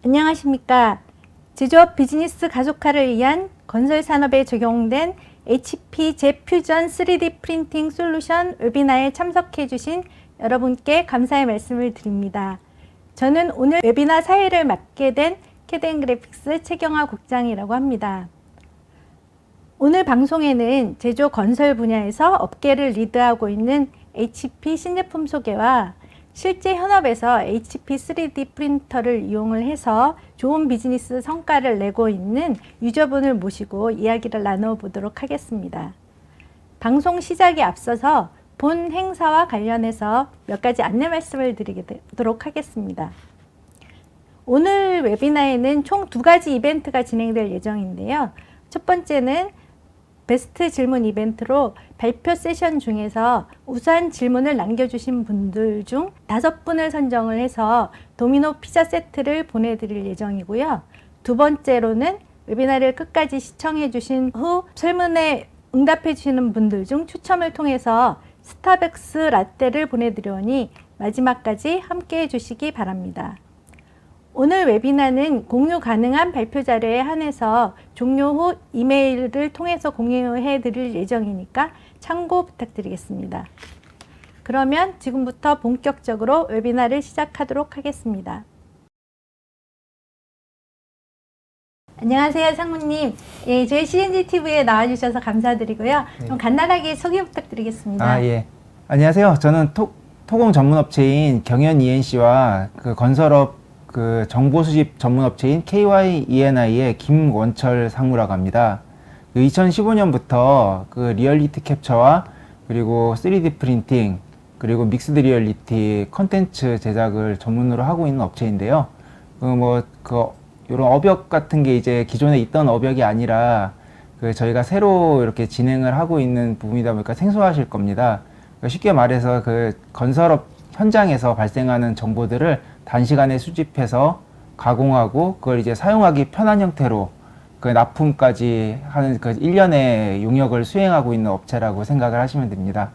안녕하십니까. 제조업 비즈니스 가속화를 위한 건설 산업에 적용된 HP 제퓨전 3D 프린팅 솔루션 웨비나에 참석해 주신 여러분께 감사의 말씀을 드립니다. 저는 오늘 웨비나 사회를 맡게 된 캐덴그래픽스 최경화 국장이라고 합니다. 오늘 방송에는 제조 건설 분야에서 업계를 리드하고 있는 HP 신제품 소개와 실제 현업에서 HP 3D 프린터를 이용을 해서 좋은 비즈니스 성과를 내고 있는 유저분을 모시고 이야기를 나눠보도록 하겠습니다. 방송 시작에 앞서서 본 행사와 관련해서 몇 가지 안내 말씀을 드리도록 하겠습니다. 오늘 웨비나에는 총 2가지 이벤트가 진행될 예정인데요. 첫 번째는 베스트 질문 이벤트로 발표 세션 중에서 우수한 질문을 남겨주신 분들 중 5분을 선정을 해서 도미노 피자 세트를 보내드릴 예정이고요. 두 번째로는 웨비나를 끝까지 시청해 주신 후 설문에 응답해 주시는 분들 중 추첨을 통해서 스타벅스 라떼를 보내드리오니 마지막까지 함께 해주시기 바랍니다. 오늘 웨비나는 공유 가능한 발표 자료에 한해서 종료 후 이메일을 통해서 공유해 드릴 예정이니까 참고 부탁드리겠습니다. 그러면 지금부터 본격적으로 웨비나를 시작하도록 하겠습니다. 안녕하세요, 상무님. 예, 저희 CNGTV에 나와주셔서 감사드리고요. 좀 간단하게 소개 부탁드리겠습니다. 예. 안녕하세요. 저는 토공 전문업체인 경연 ENC와 그 건설업 그 정보 수집 전문업체인 KY E&I의 김원철 상무라고 합니다. 2015년부터 그 리얼리티 캡처와 그리고 3D 프린팅 그리고 믹스드 리얼리티 컨텐츠 제작을 전문으로 하고 있는 업체인데요. 이런 업역 같은 게 이제 기존에 있던 업역이 아니라 그 저희가 새로 이렇게 진행을 하고 있는 부분이다 보니까 생소하실 겁니다. 쉽게 말해서 그 건설업 현장에서 발생하는 정보들을 단시간에 수집해서 가공하고 그걸 이제 사용하기 편한 형태로 그 납품까지 하는 그 일련의 용역을 수행하고 있는 업체라고 생각을 하시면 됩니다.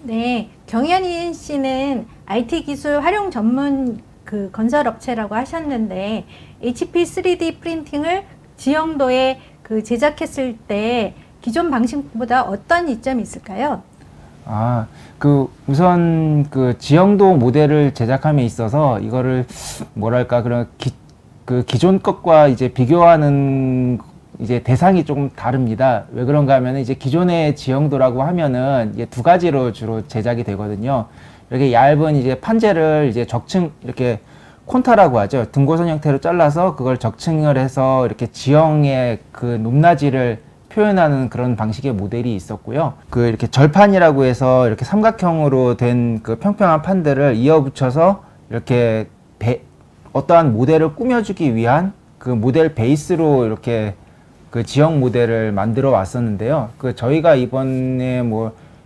네, 경연 ENC는 IT 기술 활용 전문 그 건설 업체라고 하셨는데 HP 3D 프린팅을 지형도에 그 제작했을 때 기존 방식보다 어떤 이점이 있을까요? 우선 그 지형도 모델을 제작함에 있어서 이거를 뭐랄까 기존 것과 이제 비교하는 이제 대상이 조금 다릅니다. 왜 그런가 하면은 이제 기존의 지형도라고 하면은 이제 2가지로 주로 제작이 되거든요. 이렇게 얇은 이제 판재를 이제 이렇게 콘타라고 하죠. 등고선 형태로 잘라서 그걸 적층을 해서 이렇게 지형의 그 높낮이를 표현하는 그런 방식의 모델이 있었고요. 이렇게 절판이라고 해서 이렇게 삼각형으로 된 그 평평한 판들을 이어붙여서 이렇게 어떠한 모델을 꾸며주기 위한 그 모델 베이스로 이렇게 그 지형 모델을 만들어 왔었는데요. 저희가 이번에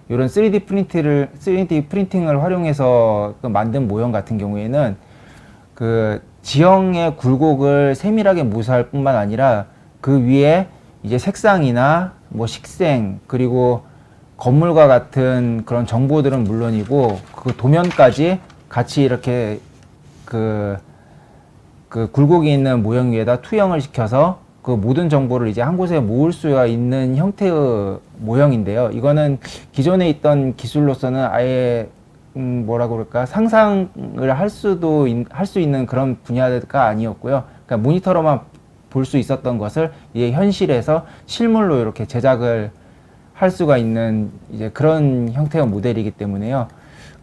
이런 3D 프린팅을 활용해서 만든 모형 같은 경우에는 그 지형의 굴곡을 세밀하게 묘사할 뿐만 아니라 그 위에 이제 색상이나 식생 그리고 건물과 같은 그런 정보들은 물론이고 그 도면까지 같이 이렇게 그 굴곡이 있는 모형 위에다 투영을 시켜서 그 모든 정보를 이제 한 곳에 모을 수가 있는 형태의 모형인데요. 이거는 기존에 있던 기술로서는 아예 상상을 할 수 있는 그런 분야가 아니었고요. 그러니까 모니터로만 볼 수 있었던 것을 이제 현실에서 실물로 이렇게 제작을 할 수가 있는 이제 그런 형태의 모델이기 때문에요.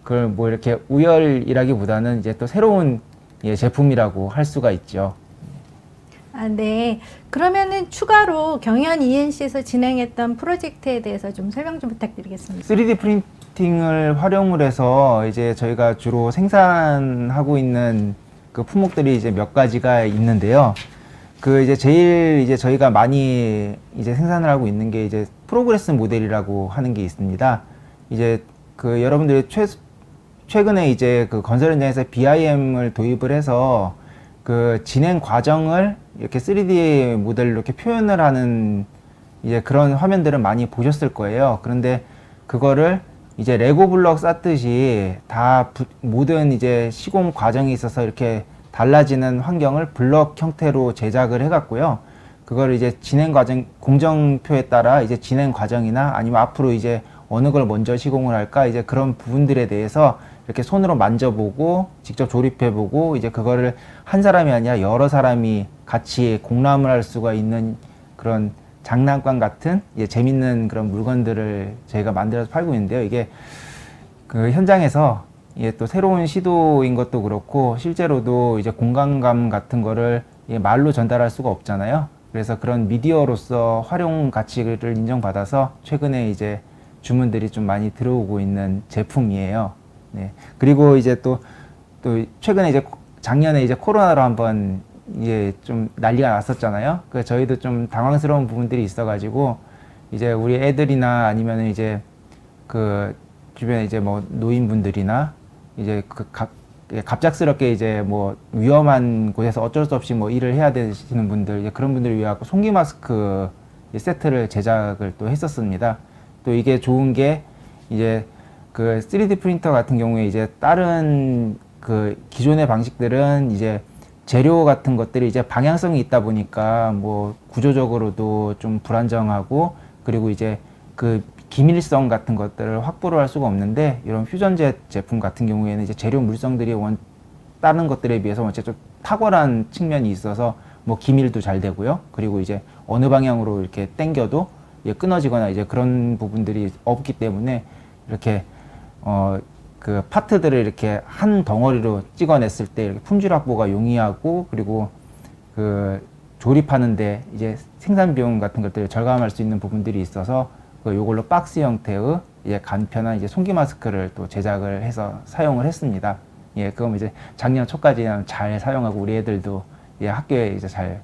그걸 이렇게 우열이라기보다는 이제 또 새로운 제품이라고 할 수가 있죠. 네. 그러면은 추가로 경연 ENC에서 진행했던 프로젝트에 대해서 좀 설명 좀 부탁드리겠습니다. 3D 프린팅을 활용을 해서 이제 저희가 주로 생산하고 있는 그 품목들이 이제 몇 가지가 있는데요. 제일 이제 저희가 많이 이제 생산을 하고 있는 게 이제 프로그레스 모델이라고 하는 게 있습니다. 이제 여러분들이 최근에 이제 그 건설 현장에서 BIM을 도입을 해서 그 진행 과정을 이렇게 3D 모델로 이렇게 표현을 하는 이제 그런 화면들을 많이 보셨을 거예요. 그런데 그거를 이제 레고 블럭 쌓듯이 모든 이제 시공 과정이 있어서 이렇게 달라지는 환경을 블럭 형태로 제작을 해갔고요. 그걸 이제 진행 과정, 공정표에 따라 이제 진행 과정이나 아니면 앞으로 이제 어느 걸 먼저 시공을 할까, 이제 그런 부분들에 대해서 이렇게 손으로 만져보고 직접 조립해보고, 이제 그거를 한 사람이 아니라 여러 사람이 같이 공람을 할 수가 있는 그런 장난감 같은 이제 재밌는 그런 물건들을 저희가 만들어서 팔고 있는데요. 이게 그 현장에서 이게 또 새로운 시도인 것도 그렇고, 실제로도 이제 공간감 같은 거를 말로 전달할 수가 없잖아요. 그래서 그런 미디어로서 활용 가치를 인정받아서 최근에 이제 주문들이 좀 많이 들어오고 있는 제품이에요. 네. 그리고 이제 또 최근에 이제 작년에 이제 코로나로 한번 이제 좀 난리가 났었잖아요. 그 저희도 좀 당황스러운 부분들이 있어가지고, 이제 우리 애들이나 아니면 이제 그 주변에 이제 뭐 노인분들이나 이제 갑작스럽게 이제 뭐 위험한 곳에서 어쩔 수 없이 뭐 일을 해야 되시는 분들, 이제 그런 분들을 위하여 송기 마스크 세트를 제작을 또 했었습니다. 또 이게 좋은 게 이제 그 3D 프린터 같은 경우에 이제 다른 그 기존의 방식들은 이제 재료 같은 것들이 이제 방향성이 있다 보니까 뭐 구조적으로도 좀 불안정하고, 그리고 이제 그 기밀성 같은 것들을 확보를 할 수가 없는데, 이런 퓨전젯 제품 같은 경우에는 이제 재료 물성들이 다른 것들에 비해서 원체 좀 탁월한 측면이 있어서 뭐 기밀도 잘 되고요. 그리고 이제 어느 방향으로 이렇게 당겨도 끊어지거나 이제 그런 부분들이 없기 때문에, 이렇게 그 파트들을 이렇게 한 덩어리로 찍어냈을 때 이렇게 품질 확보가 용이하고, 그리고 그 조립하는데 이제 생산 비용 같은 것들을 절감할 수 있는 부분들이 있어서, 요걸로 박스 형태의 이제 간편한 이제 송기 마스크를 또 제작을 해서 사용을 했습니다. 예, 그럼 이제 작년 초까지 잘 사용하고, 우리 애들도 학교에 이제 잘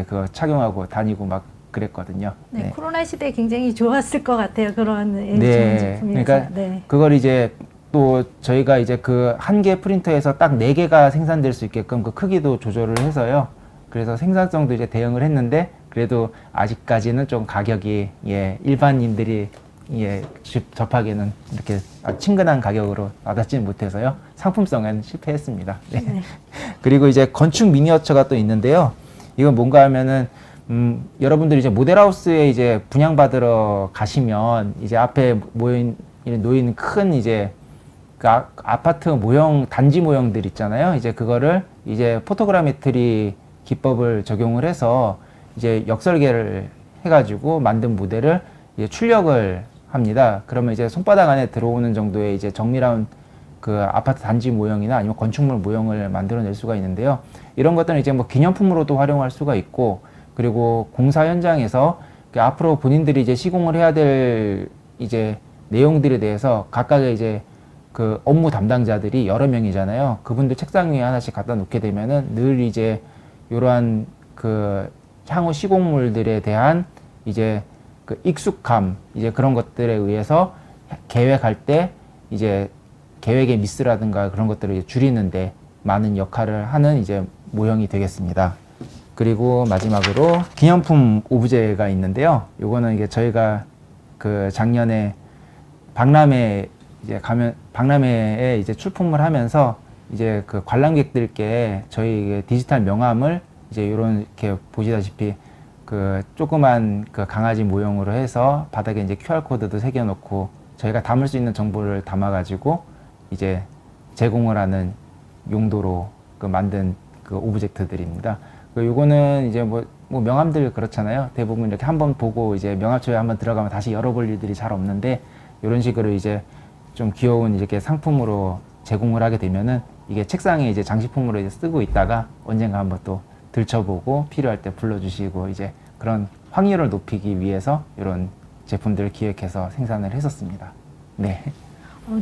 그거 착용하고 다니고 막 그랬거든요. 네, 네. 코로나 시대에 굉장히 좋았을 것 같아요. 그런 좋은 네. 제품이어서. 그러니까 네. 그걸 이제 또 저희가 이제 그 한 개 프린터에서 딱 4개가 생산될 수 있게끔 그 크기도 조절을 해서요. 그래서 생산성도 이제 대응을 했는데, 그래도 아직까지는 좀 가격이 일반인들이 접하기에는 이렇게 친근한 가격으로 와닿지는 못해서요. 상품성은 실패했습니다. 네. 네. 그리고 이제 건축 미니어처가 또 있는데요. 이건 뭔가 하면은 여러분들이 이제 모델하우스에 이제 분양받으러 가시면 이제 앞에 놓인 큰 이제 그 아파트 모형, 단지 모형들 있잖아요. 이제 그거를 이제 포토그라메트리 기법을 적용을 해서 이제 역설계를 해가지고 만든 모델을 이제 출력을 합니다. 그러면 이제 손바닥 안에 들어오는 정도의 이제 정밀한 그 아파트 단지 모형이나 아니면 건축물 모형을 만들어낼 수가 있는데요. 이런 것들은 이제 뭐 기념품으로도 활용할 수가 있고, 그리고 공사 현장에서 앞으로 본인들이 이제 시공을 해야 될 이제 내용들에 대해서 각각의 이제 그 업무 담당자들이 여러 명이잖아요. 그분들 책상 위에 하나씩 갖다 놓게 되면은 늘 이제 이러한 그 향후 시공물들에 대한 이제 그 익숙함, 이제 그런 것들에 의해서 계획할 때 이제 계획의 미스라든가 그런 것들을 줄이는데 많은 역할을 하는 이제 모형이 되겠습니다. 그리고 마지막으로 기념품 오브제가 있는데요. 요거는 이게 저희가 그 작년에 박람회에 이제 출품을 하면서 이제 그 관람객들께 저희 디지털 명함을 이제 이렇게 보시다시피 그 조그만 그 강아지 모형으로 해서 바닥에 이제 QR 코드도 새겨놓고 저희가 담을 수 있는 정보를 담아가지고 이제 제공을 하는 용도로 그 만든 그 오브젝트들입니다. 요거는 이제 뭐 명함들 그렇잖아요. 대부분 이렇게 한번 보고 이제 명함초에 한번 들어가면 다시 열어볼 일들이 잘 없는데, 이런 식으로 이제 좀 귀여운 이렇게 상품으로 제공을 하게 되면은 이게 책상에 이제 장식품으로 이제 쓰고 있다가 언젠가 한번 또 들춰보고 필요할 때 불러주시고, 이제 그런 확률을 높이기 위해서 이런 제품들을 기획해서 생산을 했었습니다. 네.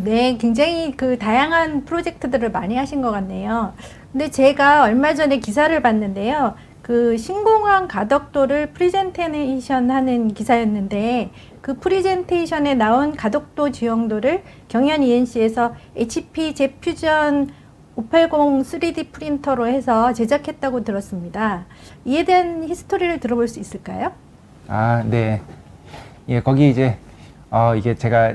네, 굉장히 그 다양한 프로젝트들을 많이 하신 것 같네요. 근데 제가 얼마 전에 기사를 봤는데요. 그 신공항 가덕도를 프리젠테이션 하는 기사였는데, 그 프리젠테이션에 나온 가덕도 지형도를 경연 ENC에서 HP 제퓨전 580 3D 프린터로 해서 제작했다고 들었습니다. 이에 대한 히스토리를 들어볼 수 있을까요? 아, 네. 예, 거기 이제, 이게 제가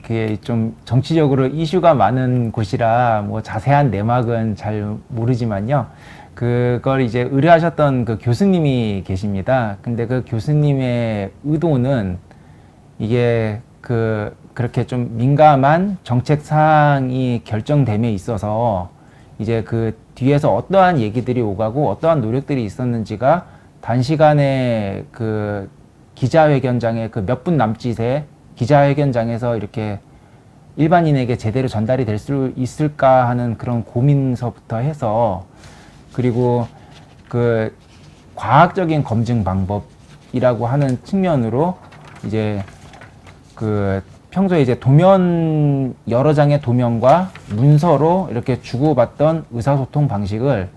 그게 좀 정치적으로 이슈가 많은 곳이라 뭐 자세한 내막은 잘 모르지만요. 그걸 이제 의뢰하셨던 그 교수님이 계십니다. 근데 그 교수님의 의도는 이게 그렇게 좀 민감한 정책 사항이 결정됨에 있어서 이제 그 뒤에서 어떠한 얘기들이 오가고 어떠한 노력들이 있었는지가 단시간에 그 기자회견장에 그 몇 분 남짓의 기자회견장에서 이렇게 일반인에게 제대로 전달이 될 수 있을까 하는 그런 고민서부터 해서, 그리고 그 과학적인 검증 방법이라고 하는 측면으로 이제 그 평소에 이제 도면, 여러 장의 도면과 문서로 이렇게 주고받던 의사소통 방식을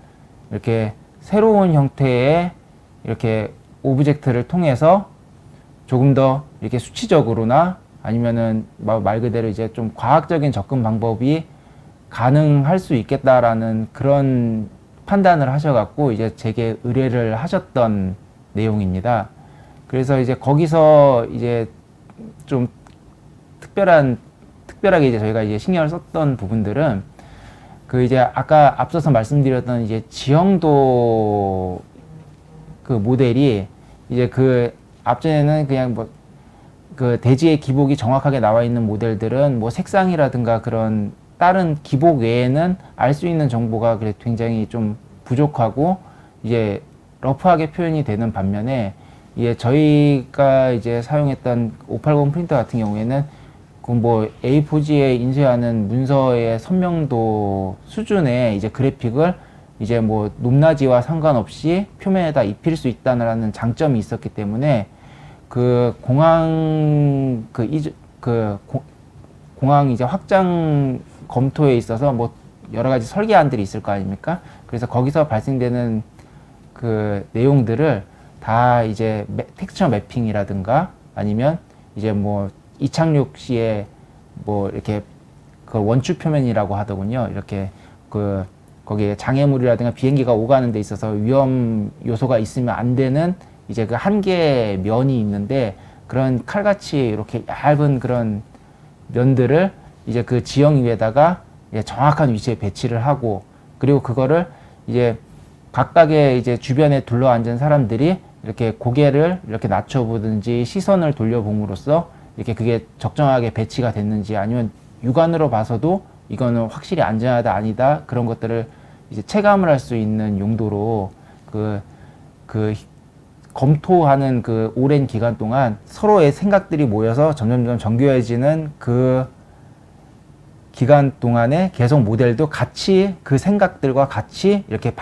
이렇게 새로운 형태의 이렇게 오브젝트를 통해서 조금 더 이렇게 수치적으로나 아니면은 말 그대로 이제 좀 과학적인 접근 방법이 가능할 수 있겠다라는 그런 판단을 하셔갖고 이제 제게 의뢰를 하셨던 내용입니다. 그래서 이제 거기서 이제 좀 특별하게 이제 저희가 이제 신경을 썼던 부분들은 그 이제 아까 앞서서 말씀드렸던 이제 지형도 그 모델이 이제 그 앞전에는 그냥 뭐 그 대지의 기복이 정확하게 나와 있는 모델들은 뭐 색상이라든가 그런 다른 기복 외에는 알 수 있는 정보가 그래 굉장히 좀 부족하고 이제 러프하게 표현이 되는 반면에 이게 저희가 이제 사용했던 580 프린터 같은 경우에는 그 뭐 A4지에 인쇄하는 문서의 선명도 수준의 이제 그래픽을 이제 뭐 높낮이와 상관없이 표면에다 입힐 수 있다는 장점이 있었기 때문에 그 공항 공항 이제 확장 검토에 있어서 뭐 여러 가지 설계안들이 있을 거 아닙니까? 그래서 거기서 발생되는 그 내용들을 다 이제 텍스처 매핑이라든가 아니면 이제 뭐 이착륙 시에 뭐 이렇게 그 원추 표면이라고 하더군요. 이렇게 그 거기에 장애물이라든가 비행기가 오가는 데 있어서 위험 요소가 있으면 안 되는 이제 그 한 개의 면이 있는데 그런 칼같이 이렇게 얇은 그런 면들을 이제 그 지형 위에다가 이제 정확한 위치에 배치를 하고, 그리고 그거를 이제 각각의 이제 주변에 둘러앉은 사람들이 이렇게 고개를 이렇게 낮춰보든지 시선을 돌려봄으로써 이렇게 그게 적정하게 배치가 됐는지 아니면 육안으로 봐서도 이거는 확실히 안전하다 아니다 그런 것들을 이제 체감을 할 수 있는 용도로 그 검토하는 그 오랜 기간 동안 서로의 생각들이 모여서 점점점 정교해지는 그 기간 동안에 계속 모델도 같이 그 생각들과 같이 이렇게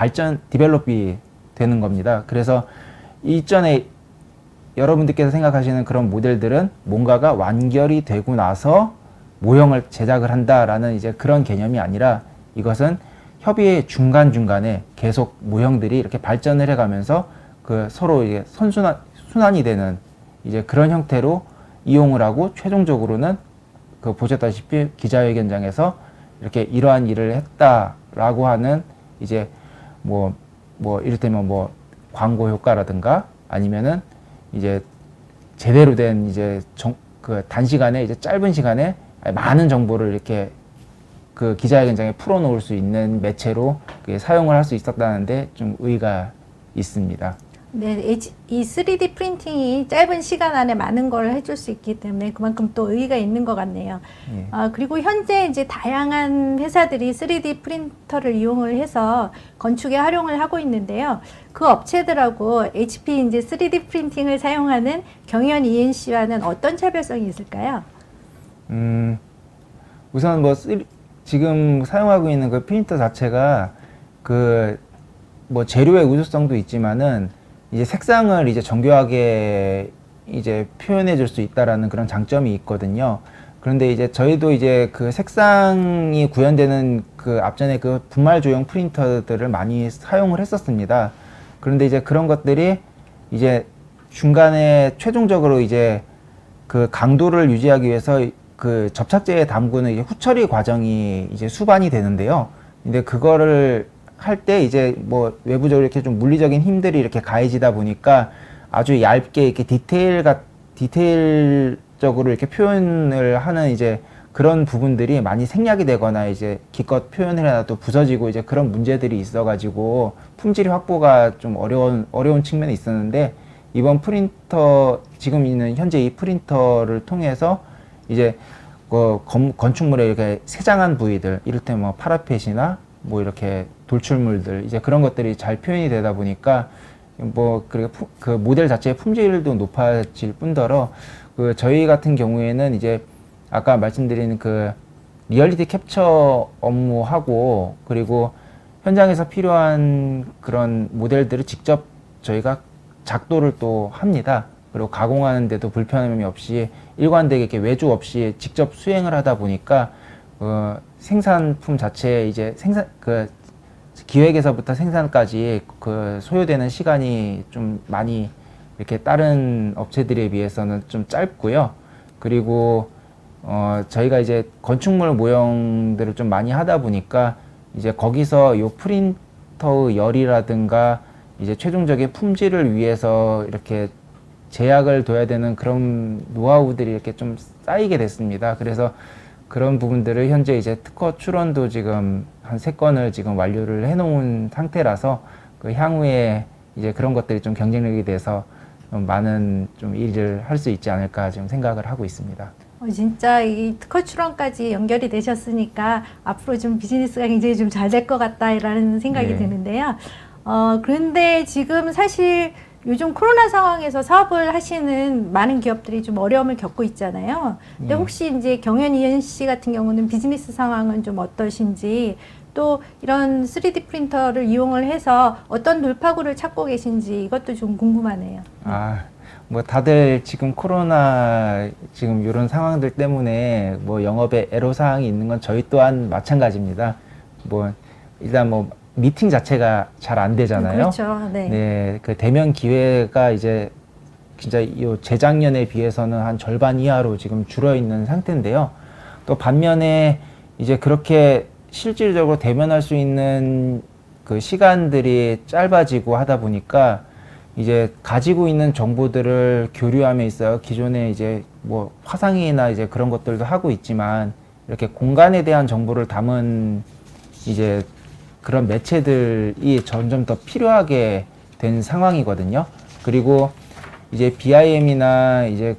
디벨롭이 되는 겁니다. 그래서 이전에 여러분들께서 생각하시는 그런 모델들은 뭔가가 완결이 되고 나서 모형을 제작을 한다라는 이제 그런 개념이 아니라 이것은 협의의 중간중간에 계속 모형들이 이렇게 발전을 해가면서 그 서로 이게 순환이 되는 이제 그런 형태로 이용을 하고 최종적으로는 그 보셨다시피 기자회견장에서 이렇게 이러한 일을 했다라고 하는 이제 뭐 이를테면 뭐 광고 효과라든가 아니면은 이제 제대로 된 이제 그 단시간에 이제 짧은 시간에 많은 정보를 이렇게 그 기자회견장에 풀어놓을 수 있는 매체로 사용을 할 수 있었다는데 좀 의의가 있습니다. 네, 이 3D 프린팅이 짧은 시간 안에 많은 걸 해줄 수 있기 때문에 그만큼 또 의의가 있는 것 같네요. 예. 그리고 현재 이제 다양한 회사들이 3D 프린터를 이용을 해서 건축에 활용을 하고 있는데요. 그 업체들하고 HP 이제 3D 프린팅을 사용하는 경현 ENC와는 어떤 차별성이 있을까요? 우선 뭐 지금 사용하고 있는 그 프린터 자체가 그 뭐 재료의 우수성도 있지만은 이제 색상을 이제 정교하게 이제 표현해 줄 수 있다라는 그런 장점이 있거든요. 그런데 이제 저희도 이제 그 색상이 구현되는 그 앞전에 그 분말 조형 프린터들을 많이 사용을 했었습니다. 그런데 이제 그런 것들이 이제 중간에 최종적으로 이제 그 강도를 유지하기 위해서 그 접착제에 담그는 이제 후처리 과정이 이제 수반이 되는데요. 근데 그거를 할 때 이제 뭐 외부적으로 이렇게 좀 물리적인 힘들이 이렇게 가해지다 보니까 아주 얇게 이렇게 디테일적으로 이렇게 표현을 하는 이제 그런 부분들이 많이 생략이 되거나 이제 기껏 표현을 해놔도 부서지고 이제 그런 문제들이 있어가지고 품질 확보가 좀 어려운 측면이 있었는데, 이번 프린터, 지금 있는 현재 이 프린터를 통해서 이제 건축물에 이렇게 세장한 부위들, 이를테면 뭐 파라펫이나 뭐 이렇게 돌출물들, 이제 그런 것들이 잘 표현이 되다 보니까 뭐 그 모델 자체의 품질도 높아질 뿐더러, 그 저희 같은 경우에는 이제 아까 말씀드린 그 리얼리티 캡처 업무하고, 그리고 현장에서 필요한 그런 모델들을 직접 저희가 작도를 또 합니다. 그리고 가공하는데도 불편함이 없이 일관되게 이렇게 외주 없이 직접 수행을 하다 보니까 생산품 자체 이제 기획에서부터 생산까지 그 소요되는 시간이 좀 많이 이렇게 다른 업체들에 비해서는 좀 짧고요. 그리고 저희가 이제 건축물 모형들을 좀 많이 하다 보니까 이제 거기서 요 프린터의 열이라든가 이제 최종적인 품질을 위해서 이렇게 제약을 둬야 되는 그런 노하우들이 이렇게 좀 쌓이게 됐습니다. 그래서 그런 부분들을 현재 이제 특허 출원도 지금 한 3건을 지금 완료를 해놓은 상태라서, 그 향후에 이제 그런 것들이 좀 경쟁력이 돼서 좀 많은 좀 일을 할 수 있지 않을까 지금 생각을 하고 있습니다. 진짜 이 특허 출원까지 연결이 되셨으니까 앞으로 좀 비즈니스가 굉장히 좀 잘 될 것 같다라는 생각이 네. 드는데요. 그런데 지금 사실 요즘 코로나 상황에서 사업을 하시는 많은 기업들이 좀 어려움을 겪고 있잖아요. 근데 혹시 이제 경연 씨 같은 경우는 비즈니스 상황은 좀 어떠신지, 또 이런 3D 프린터를 이용을 해서 어떤 돌파구를 찾고 계신지 이것도 좀 궁금하네요. 뭐 다들 지금 코로나 지금 이런 상황들 때문에 뭐 영업에 애로사항이 있는 건 저희 또한 마찬가지입니다. 뭐 일단 뭐 미팅 자체가 잘 안 되잖아요. 그렇죠. 네. 네, 그 대면 기회가 이제 진짜 요 재작년에 비해서는 한 절반 이하로 지금 줄어 있는 상태인데요. 또 반면에 이제 그렇게 실질적으로 대면할 수 있는 그 시간들이 짧아지고 하다 보니까 이제 가지고 있는 정보들을 교류함에 있어 기존에 이제 뭐 화상회의나 이제 그런 것들도 하고 있지만, 이렇게 공간에 대한 정보를 담은 이제 그런 매체들이 점점 더 필요하게 된 상황이거든요. 그리고 이제 BIM이나 이제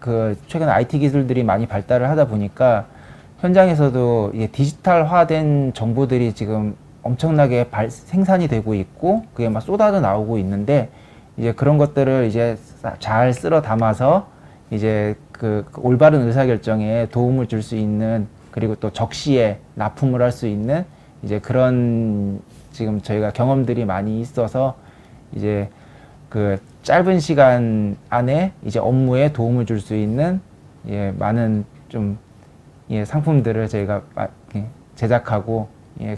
그 최근 IT 기술들이 많이 발달을 하다 보니까 현장에서도 이게 디지털화된 정보들이 지금 엄청나게 생산이 되고 있고, 그게 막 쏟아져 나오고 있는데, 이제 그런 것들을 이제 잘 쓸어 담아서 이제 그 올바른 의사결정에 도움을 줄 수 있는, 그리고 또 적시에 납품을 할 수 있는 이제 그런 지금 저희가 경험들이 많이 있어서, 이제 그 짧은 시간 안에 이제 업무에 도움을 줄 수 있는 많은 좀 상품들을 저희가 제작하고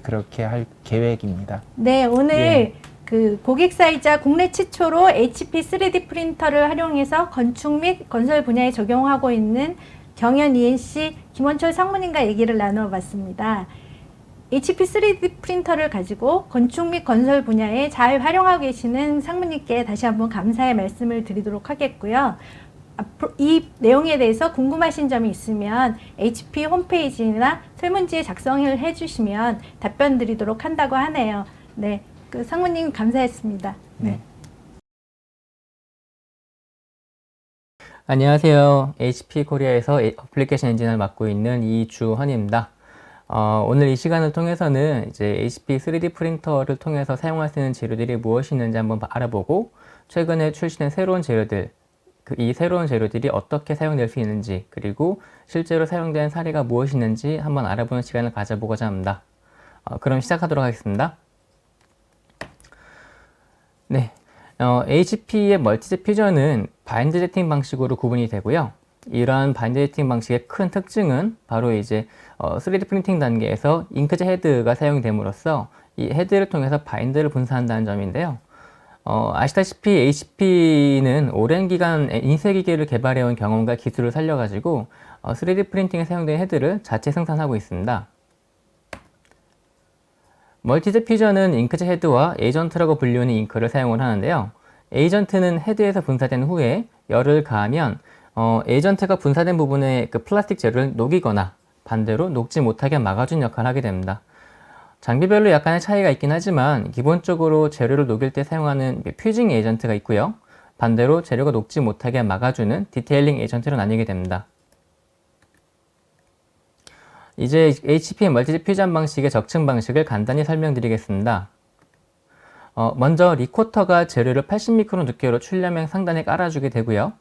그렇게 할 계획입니다. 네, 오늘 그 고객사이자 국내 최초로 HP 3D 프린터를 활용해서 건축 및 건설 분야에 적용하고 있는 경연 ENC 김원철 상무님과 얘기를 나눠봤습니다. HP 3D 프린터를 가지고 건축 및 건설 분야에 잘 활용하고 계시는 상무님께 다시 한번 감사의 말씀을 드리도록 하겠고요. 앞으로 이 내용에 대해서 궁금하신 점이 있으면 HP 홈페이지나 설문지에 작성을 해주시면 답변 드리도록 한다고 하네요. 네, 그 상무님 감사했습니다. 네. 안녕하세요. HP 코리아에서 어플리케이션 엔지니어를 맡고 있는 이주헌입니다. 오늘 이 시간을 통해서는 이제 HP 3D 프린터를 통해서 사용할 수 있는 재료들이 무엇이 있는지 한번 알아보고, 최근에 출시된 새로운 재료들, 이 새로운 재료들이 어떻게 사용될 수 있는지, 그리고 실제로 사용된 사례가 무엇이 있는지 한번 알아보는 시간을 가져보고자 합니다. 그럼 시작하도록 하겠습니다. 네, HP의 멀티젯 퓨전은 바인드 제팅 방식으로 구분이 되고요. 이러한 바인드 제팅 방식의 큰 특징은 바로 이제 3D 프린팅 단계에서 잉크젯 헤드가 사용됨으로써 이 헤드를 통해서 바인드를 분사한다는 점인데요. 아시다시피 HP는 오랜 기간 인쇄기계를 개발해온 경험과 기술을 살려가지고 3D 프린팅에 사용된 헤드를 자체 생산하고 있습니다. 멀티젯 퓨전은 잉크젯 헤드와 에이전트라고 불리는 잉크를 사용을 하는데요. 에이전트는 헤드에서 분사된 후에 열을 가하면 에이전트가 분사된 부분에 그 플라스틱 재료를 녹이거나 반대로 녹지 못하게 막아준 역할을 하게 됩니다. 장비별로 약간의 차이가 있긴 하지만 기본적으로 재료를 녹일 때 사용하는 퓨징 에이전트가 있고요. 반대로 재료가 녹지 못하게 막아주는 디테일링 에이전트로 나뉘게 됩니다. 이제 HP의 멀티젯 퓨전 방식의 적층 방식을 간단히 설명드리겠습니다. 먼저 리코터가 재료를 80미크론 두께로 출력면 상단에 깔아주게 되고요.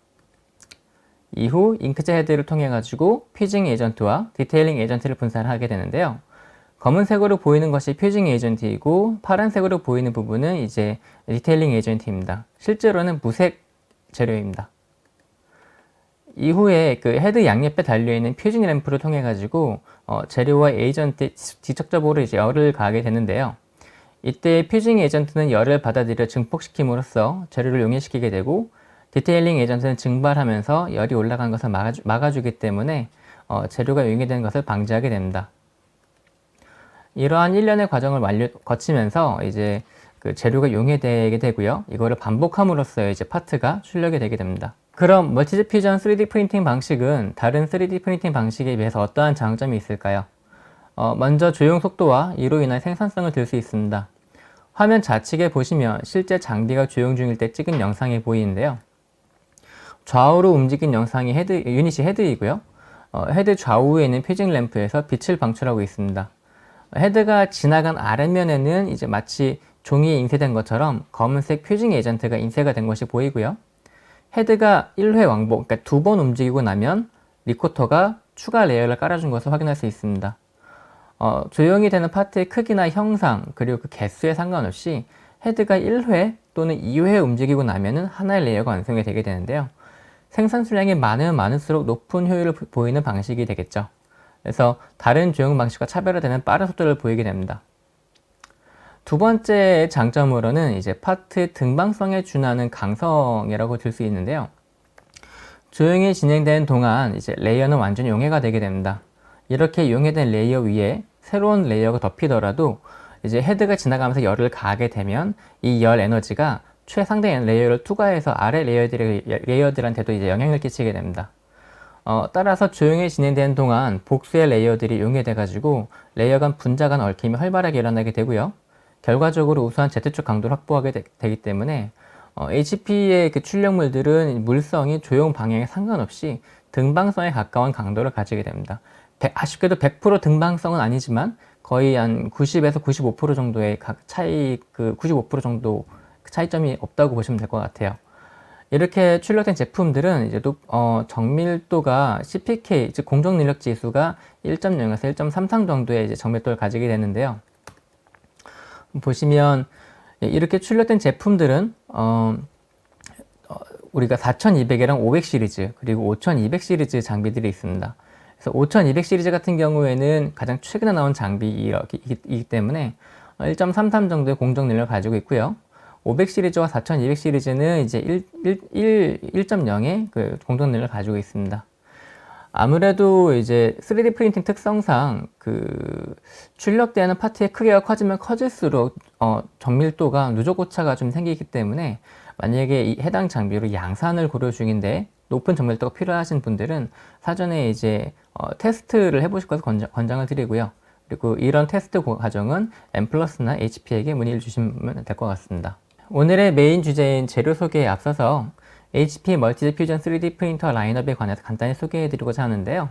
이후 잉크젯 헤드를 통해 가지고 퓨징 에이전트와 디테일링 에이전트를 분사를 하게 되는데요. 검은색으로 보이는 것이 퓨징 에이전트이고 파란색으로 보이는 부분은 이제 디테일링 에이전트입니다. 실제로는 무색 재료입니다. 이후에 그 헤드 양옆에 달려있는 퓨징 램프를 통해 가지고 재료와 에이전트에 직접적으로 이제 열을 가하게 되는데요. 이때 퓨징 에이전트는 열을 받아들여 증폭시킴으로써 재료를 용해시키게 되고 디테일링 에이전트는 증발하면서 열이 올라간 것을 막아주기 때문에 재료가 용해되는 것을 방지하게 됩니다. 이러한 일련의 과정을 거치면서 이제 그 재료가 용해되게 되고요. 이거를 반복함으로써 이제 파트가 출력이 되게 됩니다. 그럼 멀티젯 퓨전 3D 프린팅 방식은 다른 3D 프린팅 방식에 비해서 어떠한 장점이 있을까요? 먼저 조용 속도와 이로 인한 생산성을 들 수 있습니다. 화면 좌측에 보시면 실제 장비가 조용 중일 때 찍은 영상이 보이는데요. 좌우로 움직인 영상이 유닛이 헤드이고요. 헤드 좌우에 있는 퓨징 램프에서 빛을 방출하고 있습니다. 헤드가 지나간 아랫면에는 이제 마치 종이에 인쇄된 것처럼 검은색 퓨징 에이전트가 인쇄가 된 것이 보이고요. 헤드가 1회 왕복, 그러니까 2번 움직이고 나면 리코터가 추가 레이어를 깔아준 것을 확인할 수 있습니다. 조용히 되는 파트의 크기나 형상, 그리고 그 개수에 상관없이 헤드가 1회 또는 2회 움직이고 나면은 하나의 레이어가 완성이 되게 되는데요. 생산 수량이 많으면 많을수록 높은 효율을 보이는 방식이 되겠죠. 그래서 다른 조형 방식과 차별화되는 빠른 속도를 보이게 됩니다. 두 번째 장점으로는 이제 파트 등방성에 준하는 강성이라고 들 수 있는데요. 조용히 진행되는 동안 이제 레이어는 완전히 용해가 되게 됩니다. 이렇게 용해된 레이어 위에 새로운 레이어가 덮이더라도 이제 헤드가 지나가면서 열을 가하게 되면 이 열 에너지가 최상대 레이어를 투과해서 아래 레이어들한테도 이제 영향을 끼치게 됩니다. 따라서 조용히 진행되는 동안 복수의 레이어들이 용해돼 가지고 레이어 간 분자 간 얽힘이 활발하게 일어나게 되고요. 결과적으로 우수한 Z축 강도를 확보하게 되기 때문에 HP의 그 출력물들은 물성이 조용 방향에 상관없이 등방성에 가까운 강도를 가지게 됩니다. 아쉽게도 100% 등방성은 아니지만 거의 한 90에서 95% 정도의 차이, 95% 정도 차이점이 없다고 보시면 될 것 같아요. 이렇게 출력된 제품들은 이제 정밀도가 CPK, 즉 공정 능력 지수가 1.0에서 1.33 정도의 이제 정밀도를 가지게 되는데요. 보시면 이렇게 출력된 제품들은 우리가 4200이랑 500 시리즈 그리고 5200 시리즈 장비들이 있습니다. 그래서 5200 시리즈 같은 경우에는 가장 최근에 나온 장비이기 때문에 1.33 정도의 공정 능력을 가지고 있고요. 500 시리즈와 4200 시리즈는 이제 1.0의 그 공정 능력을 가지고 있습니다. 아무래도 이제 3D 프린팅 특성상 그 출력되는 파트의 크기가 커지면 커질수록 정밀도가 누적 오차가 좀 생기기 때문에 만약에 이 해당 장비로 양산을 고려 중인데 높은 정밀도가 필요하신 분들은 사전에 이제 테스트를 해보실 것을 권장을 드리고요. 그리고 이런 테스트 과정은 M+나 HP에게 문의를 주시면 될 것 같습니다. 오늘의 메인 주제인 재료 소개에 앞서서 HP 멀티젯 퓨전 3D 프린터 라인업에 관해서 간단히 소개해드리고자 하는데요.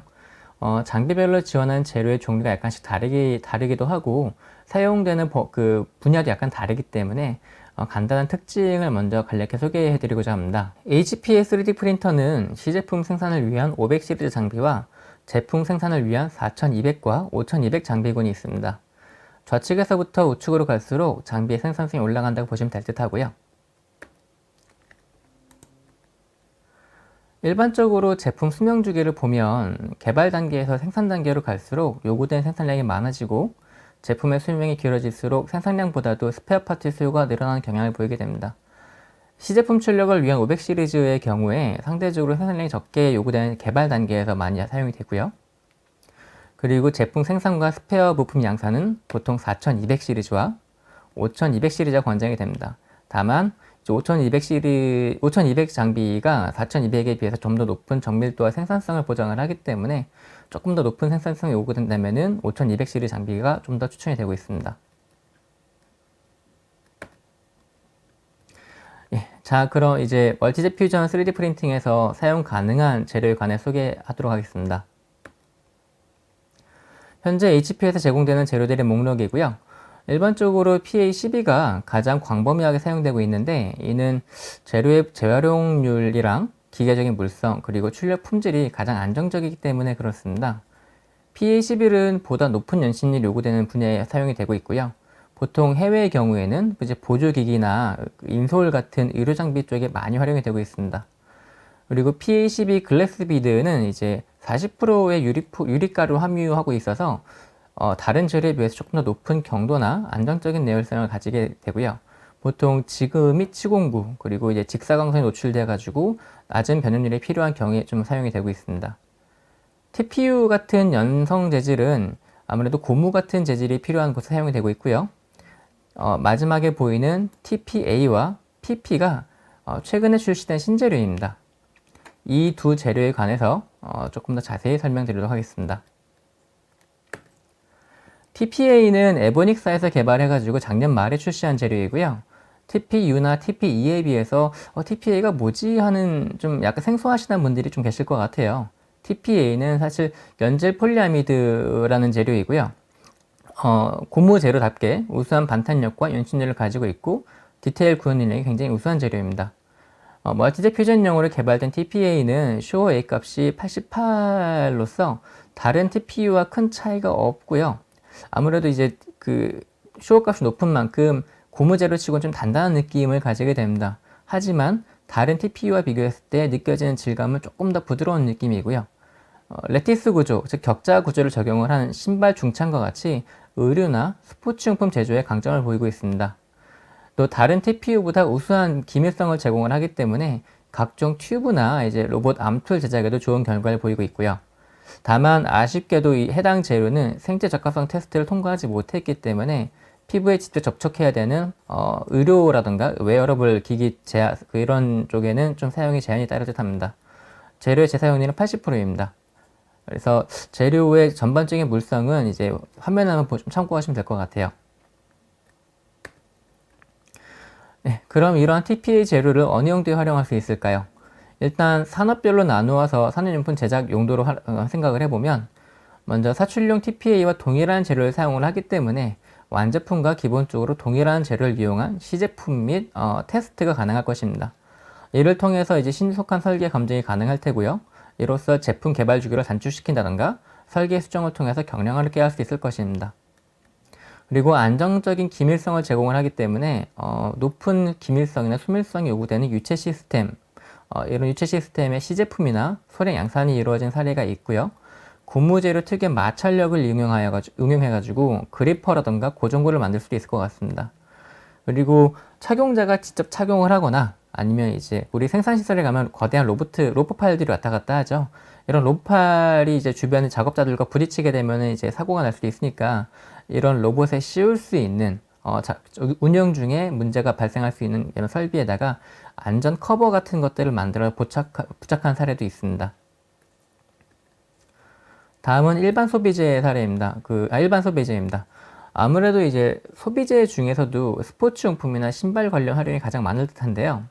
장비별로 지원하는 재료의 종류가 약간씩 다르기도 하고 사용되는 그 분야도 약간 다르기 때문에 간단한 특징을 먼저 간략히 소개해드리고자 합니다. HP의 3D 프린터는 시제품 생산을 위한 500 시리즈 장비와 제품 생산을 위한 4200과 5200 장비군이 있습니다. 좌측에서부터 우측으로 갈수록 장비의 생산성이 올라간다고 보시면 될 듯 하고요. 일반적으로 제품 수명 주기를 보면 개발 단계에서 생산 단계로 갈수록 요구된 생산량이 많아지고 제품의 수명이 길어질수록 생산량보다도 스페어 파트 수요가 늘어나는 경향을 보이게 됩니다. 시제품 출력을 위한 500 시리즈의 경우에 상대적으로 생산량이 적게 요구되는 개발 단계에서 많이 사용이 되고요. 그리고 제품 생산과 스페어 부품 양산은 보통 4200 시리즈와 5200 시리즈가 권장이 됩니다. 다만 5200 장비가 4200에 비해서 좀 더 높은 정밀도와 생산성을 보장을 하기 때문에 조금 더 높은 생산성이 요구된다면은 5200 시리즈 장비가 좀 더 추천이 되고 있습니다. 예, 자, 그럼 이제 멀티젯 퓨전 3D 프린팅에서 사용 가능한 재료에 관해 소개하도록 하겠습니다. 현재 HP에서 제공되는 재료들의 목록이고요. 일반적으로 PA12가 가장 광범위하게 사용되고 있는데, 이는 재료의 재활용률이랑 기계적인 물성, 그리고 출력 품질이 가장 안정적이기 때문에 그렇습니다. PA11은 보다 높은 연신율이 요구되는 분야에 사용이 되고 있고요. 보통 해외의 경우에는 이제 보조기기나 인솔 같은 의료장비 쪽에 많이 활용이 되고 있습니다. 그리고 PA12 글래스 비드는 이제 40%의 유리가루 함유하고 있어서 다른 재료에 비해서 조금 더 높은 경도나 안정적인 내열성을 가지게 되고요. 보통 지그 및 치공구, 그리고 이제 직사광선에 노출돼 가지고 낮은 변연율이 필요한 경우에 좀 사용이 되고 있습니다. TPU 같은 연성 재질은 아무래도 고무 같은 재질이 필요한 곳에 사용이 되고 있고요. 마지막에 보이는 TPA와 PP가 최근에 출시된 신재료입니다. 이 두 재료에 관해서 조금 더 자세히 설명드리도록 하겠습니다. TPA는 에보닉사에서 개발해가지고 작년 말에 출시한 재료이고요. TPU나 TPE에 비해서 TPA가 뭐지 하는 좀 약간 생소하시는 분들이 좀 계실 것 같아요. TPA는 사실 연질 폴리아미드라는 재료이고요. 고무 재료답게 우수한 반탄력과 연신율을 가지고 있고 디테일 구현 능력이 굉장히 우수한 재료입니다. 멀티젯 퓨전용으로 개발된 TPA는 쇼어 A 값이 88로서 다른 TPU와 큰 차이가 없고요. 아무래도 이제 그 쇼어 값이 높은 만큼 고무 재료 치고는 좀 단단한 느낌을 가지게 됩니다. 하지만 다른 TPU와 비교했을 때 느껴지는 질감은 조금 더 부드러운 느낌이고요. 레티스 구조, 즉 격자 구조를 적용을 한 신발 중창과 같이 의류나 스포츠용품 제조에 강점을 보이고 있습니다. 또 다른 TPU보다 우수한 기밀성을 제공을 하기 때문에 각종 튜브나 이제 로봇 암툴 제작에도 좋은 결과를 보이고 있고요. 다만 아쉽게도 이 해당 재료는 생체 적합성 테스트를 통과하지 못했기 때문에 피부에 직접 접촉해야 되는 의료라든가 웨어러블 기기 이런 쪽에는 좀 사용이 제한이 따를 듯합니다. 재료의 재사용률은 80%입니다. 그래서 재료의 전반적인 물성은 이제 화면에 한번 좀 참고하시면 될 것 같아요. 네, 그럼 이러한 TPA 재료를 어느 용도에 활용할 수 있을까요? 일단 산업별로 나누어서 산업용품 제작 용도로 생각을 해보면 먼저 사출용 TPA와 동일한 재료를 사용을 하기 때문에 완제품과 기본적으로 동일한 재료를 이용한 시제품 및 테스트가 가능할 것입니다. 이를 통해서 이제 신속한 설계 검증이 가능할 테고요. 이로써 제품 개발 주기를 단축시킨다던가 설계 수정을 통해서 경량화를 꾀할 수 있을 것입니다. 그리고 안정적인 기밀성을 제공을 하기 때문에 높은 기밀성이나 소밀성이 요구되는 유체 시스템, 이런 유체 시스템의 시제품이나 소량 양산이 이루어진 사례가 있고요. 고무 재료 특유의 마찰력을 응용해가지고 그리퍼라던가 고정구를 만들 수도 있을 것 같습니다. 그리고 착용자가 직접 착용을 하거나 아니면 이제 우리 생산시설에 가면 거대한 로봇팔들이 왔다 갔다 하죠. 이런 로봇팔이 이제 주변의 작업자들과 부딪히게 되면 이제 사고가 날 수도 있으니까 이런 로봇에 씌울 수 있는 운영 중에 문제가 발생할 수 있는 이런 설비에다가 안전 커버 같은 것들을 만들어 부착한 사례도 있습니다. 다음은 일반 소비재 사례입니다. 일반 소비재입니다. 아무래도 이제 소비재 중에서도 스포츠용품이나 신발 관련 활용이 가장 많을 듯한데요.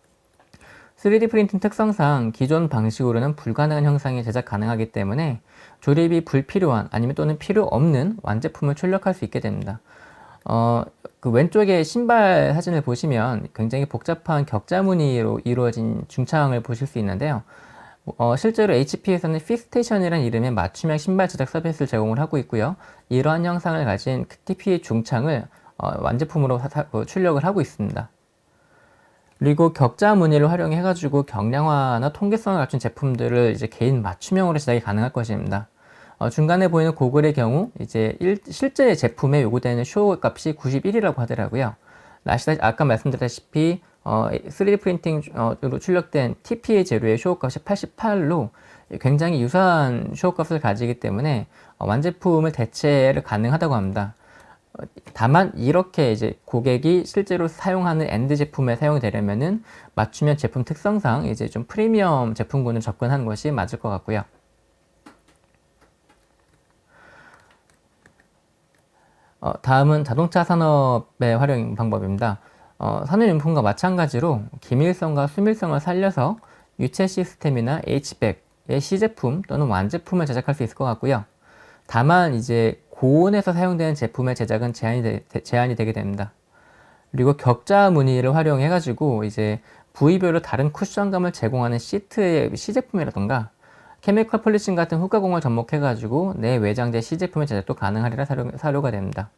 3D 프린팅 특성상 기존 방식으로는 불가능한 형상이 제작 가능하기 때문에 조립이 불필요한 아니면 또는 필요 없는 완제품을 출력할 수 있게 됩니다. 그 왼쪽에 신발 사진을 보시면 굉장히 복잡한 격자 무늬로 이루어진 중창을 보실 수 있는데요. 실제로 HP에서는 핏스테이션이라는 이름의 맞춤형 신발 제작 서비스를 제공을 하고 있고요. 이러한 형상을 가진 TPA 중창을 완제품으로 출력을 하고 있습니다. 그리고 격자 무늬를 활용해가지고 경량화나 통계성을 갖춘 제품들을 이제 개인 맞춤형으로 제작이 가능할 것입니다. 중간에 보이는 고글의 경우 이제 실제 제품에 요구되는 쇼 값이 91이라고 하더라고요. 아까 말씀드렸다시피 3D 프린팅으로 출력된 TPA 재료의 쇼 값이 88로 굉장히 유사한 쇼 값을 가지기 때문에 완제품을 대체를 가능하다고 합니다. 다만 이렇게 이제 고객이 실제로 사용하는 엔드 제품에 사용이 되려면은 맞춤형 제품 특성상 이제 좀 프리미엄 제품군을 접근하는 것이 맞을 것 같고요. 다음은 자동차 산업의 활용 방법입니다. 산업용품과 마찬가지로 기밀성과 수밀성을 살려서 유체 시스템이나 H백의 시제품 또는 완제품을 제작할 수 있을 것 같고요. 다만 이제 고온에서 사용되는 제품의 제작은 제한이 되게 됩니다. 그리고 격자 무늬를 활용해 가지고 이제 부위별로 다른 쿠션감을 제공하는 시트의 시제품이라던가 케미컬 폴리싱 같은 후가공을 접목해 가지고 내외장재 시제품의 제작도 가능하리라 사료가 됩니다.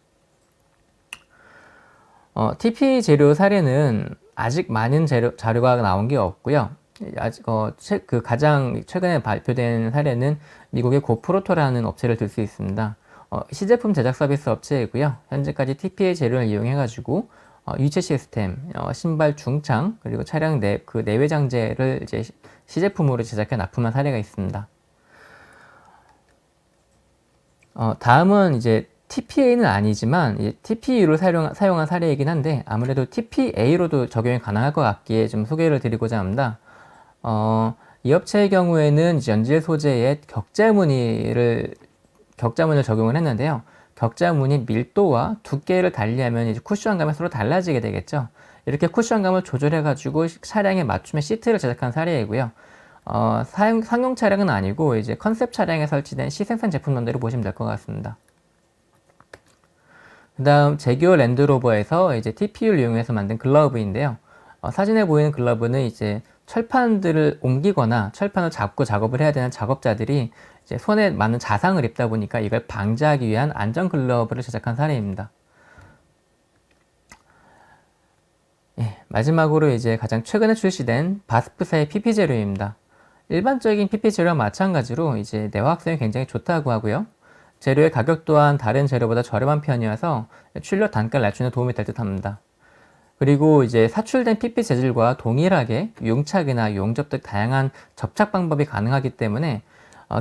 TP 재료 사례는 아직 많은 자료가 나온 게 없고요. 아직 가장 최근에 발표된 사례는 미국의 고프로토라는 업체를 들 수 있습니다. 시제품 제작 서비스 업체이고요. 현재까지 TPA 재료를 이용해가지고 유체 시스템, 신발 중창 그리고 차량 내외 장재를 이제 시제품으로 제작해 납품한 사례가 있습니다. 다음은 이제 TPA는 아니지만 TPU를 사용한 사례이긴 한데 아무래도 TPA로도 적용이 가능할 것 같기에 좀 소개를 드리고자 합니다. 이 업체의 경우에는 연질 소재에 격자무늬를 적용을 했는데요. 격자무늬 밀도와 두께를 달리하면 이제 쿠션감이 서로 달라지게 되겠죠. 이렇게 쿠션감을 조절해가지고 차량에 맞춤의 시트를 제작한 사례이고요. 상용 차량은 아니고 이제 컨셉 차량에 설치된 시생산 제품론대로 보시면 될 것 같습니다. 그 다음 제규어 랜드로버에서 이제 TPU를 이용해서 만든 글러브인데요. 사진에 보이는 글러브는 이제 철판들을 옮기거나 철판을 잡고 작업을 해야 되는 작업자들이 이제 손에 많은 자상을 입다 보니까 이걸 방지하기 위한 안전 글러브를 제작한 사례입니다. 예, 마지막으로 이제 가장 최근에 출시된 바스프사의 PP 재료입니다. 일반적인 PP 재료와 마찬가지로 이제 내화학성이 굉장히 좋다고 하고요. 재료의 가격 또한 다른 재료보다 저렴한 편이어서 출력 단가를 낮추는 도움이 될 듯 합니다. 그리고 이제 사출된 PP 재질과 동일하게 용착이나 용접 등 다양한 접착 방법이 가능하기 때문에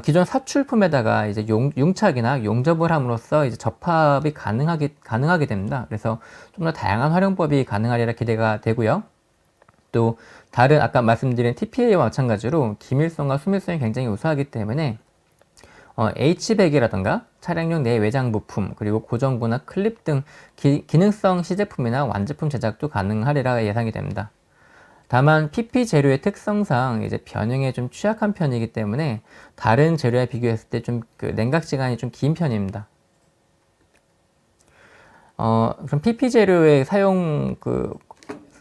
기존 사출품에다가 이제 용착이나 용접을 함으로써 이제 접합이 가능하게 됩니다. 그래서 좀 더 다양한 활용법이 가능하리라 기대가 되고요. 또 다른 아까 말씀드린 TPA와 마찬가지로 기밀성과 수밀성이 굉장히 우수하기 때문에 H백이라던가 차량용 내외장 부품 그리고 고정부나 클립 등 기능성 시제품이나 완제품 제작도 가능하리라 예상이 됩니다. 다만 PP 재료의 특성상 이제 변형에 좀 취약한 편이기 때문에 다른 재료에 비교했을 때 좀 냉각 시간이 좀 긴 편입니다. 그럼 PP 재료의 사용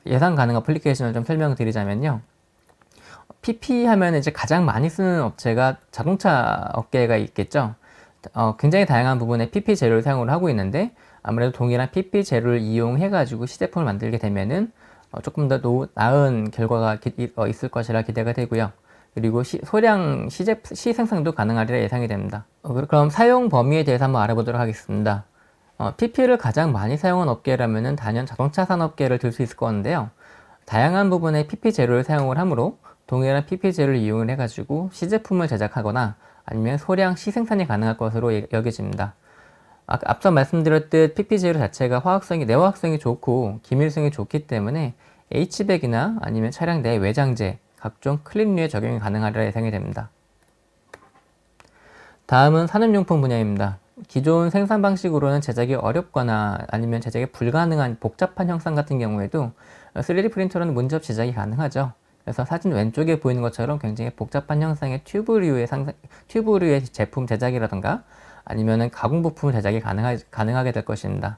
예상 가능 어플리케이션을 좀 설명드리자면요. PP 하면 이제 가장 많이 쓰는 업체가 자동차 업계가 있겠죠. 굉장히 다양한 부분에 PP 재료를 사용을 하고 있는데 아무래도 동일한 PP 재료를 이용해 가지고 시제품을 만들게 되면은 조금 더 나은 결과가 있을 것이라 기대가 되고요. 그리고 소량 시생산도 가능하리라 예상이 됩니다. 그럼 사용 범위에 대해서 한번 알아보도록 하겠습니다. PP를 가장 많이 사용한 업계라면은 단연 자동차 산업계를 들 수 있을 건데요. 다양한 부분에 PP 재료를 사용을 하므로 동일한 PP 재료를 이용을 해가지고 시제품을 제작하거나 아니면 소량 시생산이 가능할 것으로 여겨집니다. 앞서 말씀드렸듯 PP 재료 자체가 내화학성이 좋고 기밀성이 좋기 때문에 H백이나 아니면 차량 내 외장재, 각종 클립류에 적용이 가능하리라 예상이 됩니다. 다음은 산업용품 분야입니다. 기존 생산 방식으로는 제작이 어렵거나 아니면 제작이 불가능한 복잡한 형상 같은 경우에도 3D 프린터로는 문제없이 제작이 가능하죠. 그래서 사진 왼쪽에 보이는 것처럼 굉장히 복잡한 형상의 튜브류의 제품 제작이라던가 아니면은 가공 부품 제작이 가능하게 될 것입니다.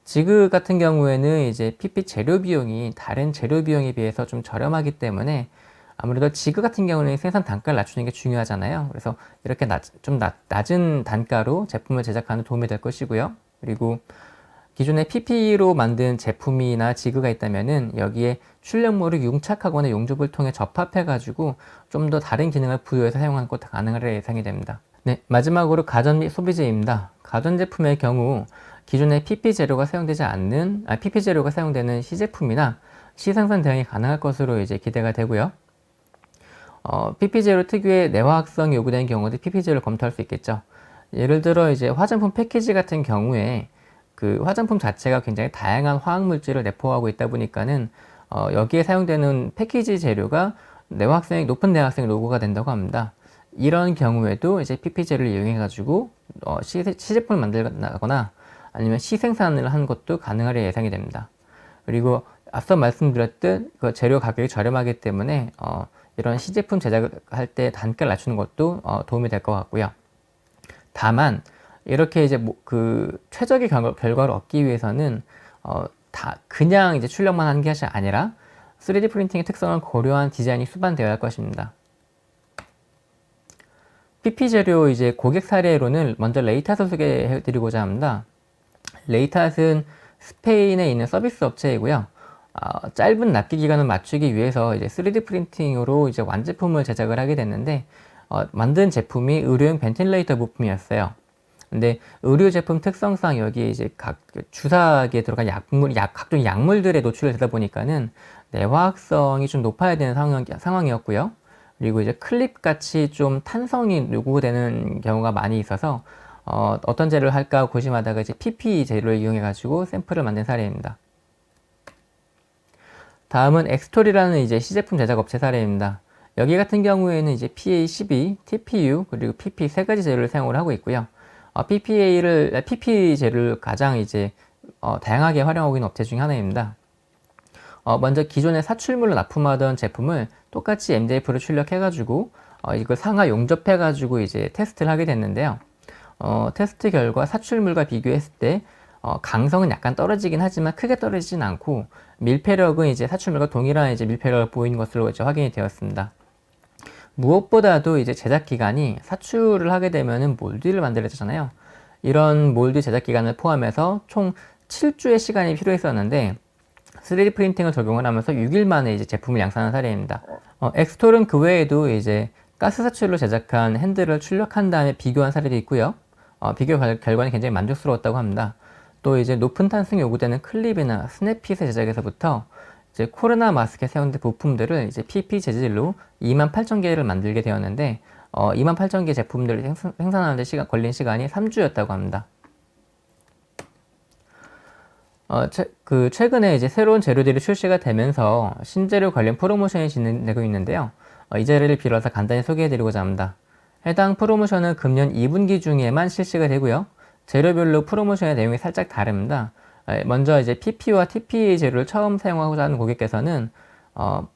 지그 같은 경우에는 이제 PP 재료 비용이 다른 재료 비용에 비해서 좀 저렴하기 때문에 아무래도 지그 같은 경우는 생산 단가를 낮추는 게 중요하잖아요. 그래서 이렇게 좀 낮은 단가로 제품을 제작하는 도움이 될 것이고요. 그리고 기존에 PP로 만든 제품이나 지그가 있다면은 여기에 출력물을 융착하거나 용접을 통해 접합해가지고 좀 더 다른 기능을 부여해서 사용하는 것도 가능하리라 예상이 됩니다. 네, 마지막으로 가전 및 소비재입니다. 가전제품의 경우 기존에 PP 재료가 사용되는 시제품이나 시생산 대응이 가능할 것으로 이제 기대가 되고요. PP 재료 특유의 내화학성이 요구되는 경우도 PP 재료를 검토할 수 있겠죠. 예를 들어 이제 화장품 패키지 같은 경우에 그 화장품 자체가 굉장히 다양한 화학 물질을 내포하고 있다 보니까는 여기에 사용되는 패키지 재료가 높은 내화성의 노고가 된다고 합니다. 이런 경우에도 이제 PP제를 이용해 가지고 시제품을 만들거나 아니면 시생산을 하는 것도 가능하리 예상이 됩니다. 그리고 앞서 말씀드렸듯 그 재료 가격이 저렴하기 때문에 이런 시제품 제작을 할 때 단가를 낮추는 것도 도움이 될 것 같고요. 다만 이렇게 이제 그 최적의 결과를 얻기 위해서는 다 그냥 이제 출력만 하는 것이 아니라 3D 프린팅의 특성을 고려한 디자인이 수반되어야 할 것입니다. PP 재료 이제 고객 사례로는 먼저 레이탓을 소개해 드리고자 합니다. 레이탓은 스페인에 있는 서비스 업체이고요. 짧은 납기 기간을 맞추기 위해서 이제 3D 프린팅으로 이제 완제품을 제작을 하게 됐는데 만든 제품이 의료용 벤틸레이터 부품이었어요. 근데 의료 제품 특성상 여기에 이제 각 주사기에 들어간 각종 약물들에 노출되다 보니까는 내화학성이 좀 높아야 되는 상황이었고요. 그리고 이제 클립 같이 좀 탄성이 요구되는 경우가 많이 있어서 어떤 재료를 할까 고심하다가 이제 PP 재료를 이용해 가지고 샘플을 만든 사례입니다. 다음은 엑스토리라는 이제 시제품 제작 업체 사례입니다. 여기 같은 경우에는 이제 PA12, TPU 그리고 PP 세 가지 재료를 사용을 하고 있고요. PP 재료를 가장 이제 다양하게 활용하고 있는 업체 중에 하나입니다. 먼저 기존의 사출물로 납품하던 제품을 똑같이 MDF로 출력해가지고 이걸 상하 용접해가지고 이제 테스트를 하게 됐는데요. 테스트 결과 사출물과 비교했을 때 강성은 약간 떨어지긴 하지만 크게 떨어지진 않고 밀폐력은 이제 사출물과 동일한 이제 밀폐력을 보이는 것으로 이제 확인이 되었습니다. 무엇보다도 이제 제작 기간이 사출을 하게 되면은 몰드를 만들어야 되잖아요. 이런 몰드 제작 기간을 포함해서 총 7주의 시간이 필요했었는데 3D 프린팅을 적용을 하면서 6일 만에 이제 제품을 양산한 사례입니다. 엑스톨은 그 외에도 이제 가스 사출로 제작한 핸들을 출력한 다음에 비교한 사례도 있고요. 비교 결과는 굉장히 만족스러웠다고 합니다. 또 이제 높은 탄성이 요구되는 클립이나 스냅핏의 제작에서부터 이제 코로나 마스크에 사용된 부품들을 이제 PP 재질로 28,000개를 만들게 되었는데 28,000개 제품들을 생산하는 데 걸린 시간이 3주였다고 합니다. 최근에 이제 새로운 재료들이 출시가 되면서 신재료 관련 프로모션이 진행되고 있는데요. 이 자리를 빌어서 간단히 소개해드리고자 합니다. 해당 프로모션은 금년 2분기 중에만 실시가 되고요. 재료별로 프로모션의 내용이 살짝 다릅니다. 먼저 이제 PP와 TP 재료를 처음 사용하고자 하는 고객께서는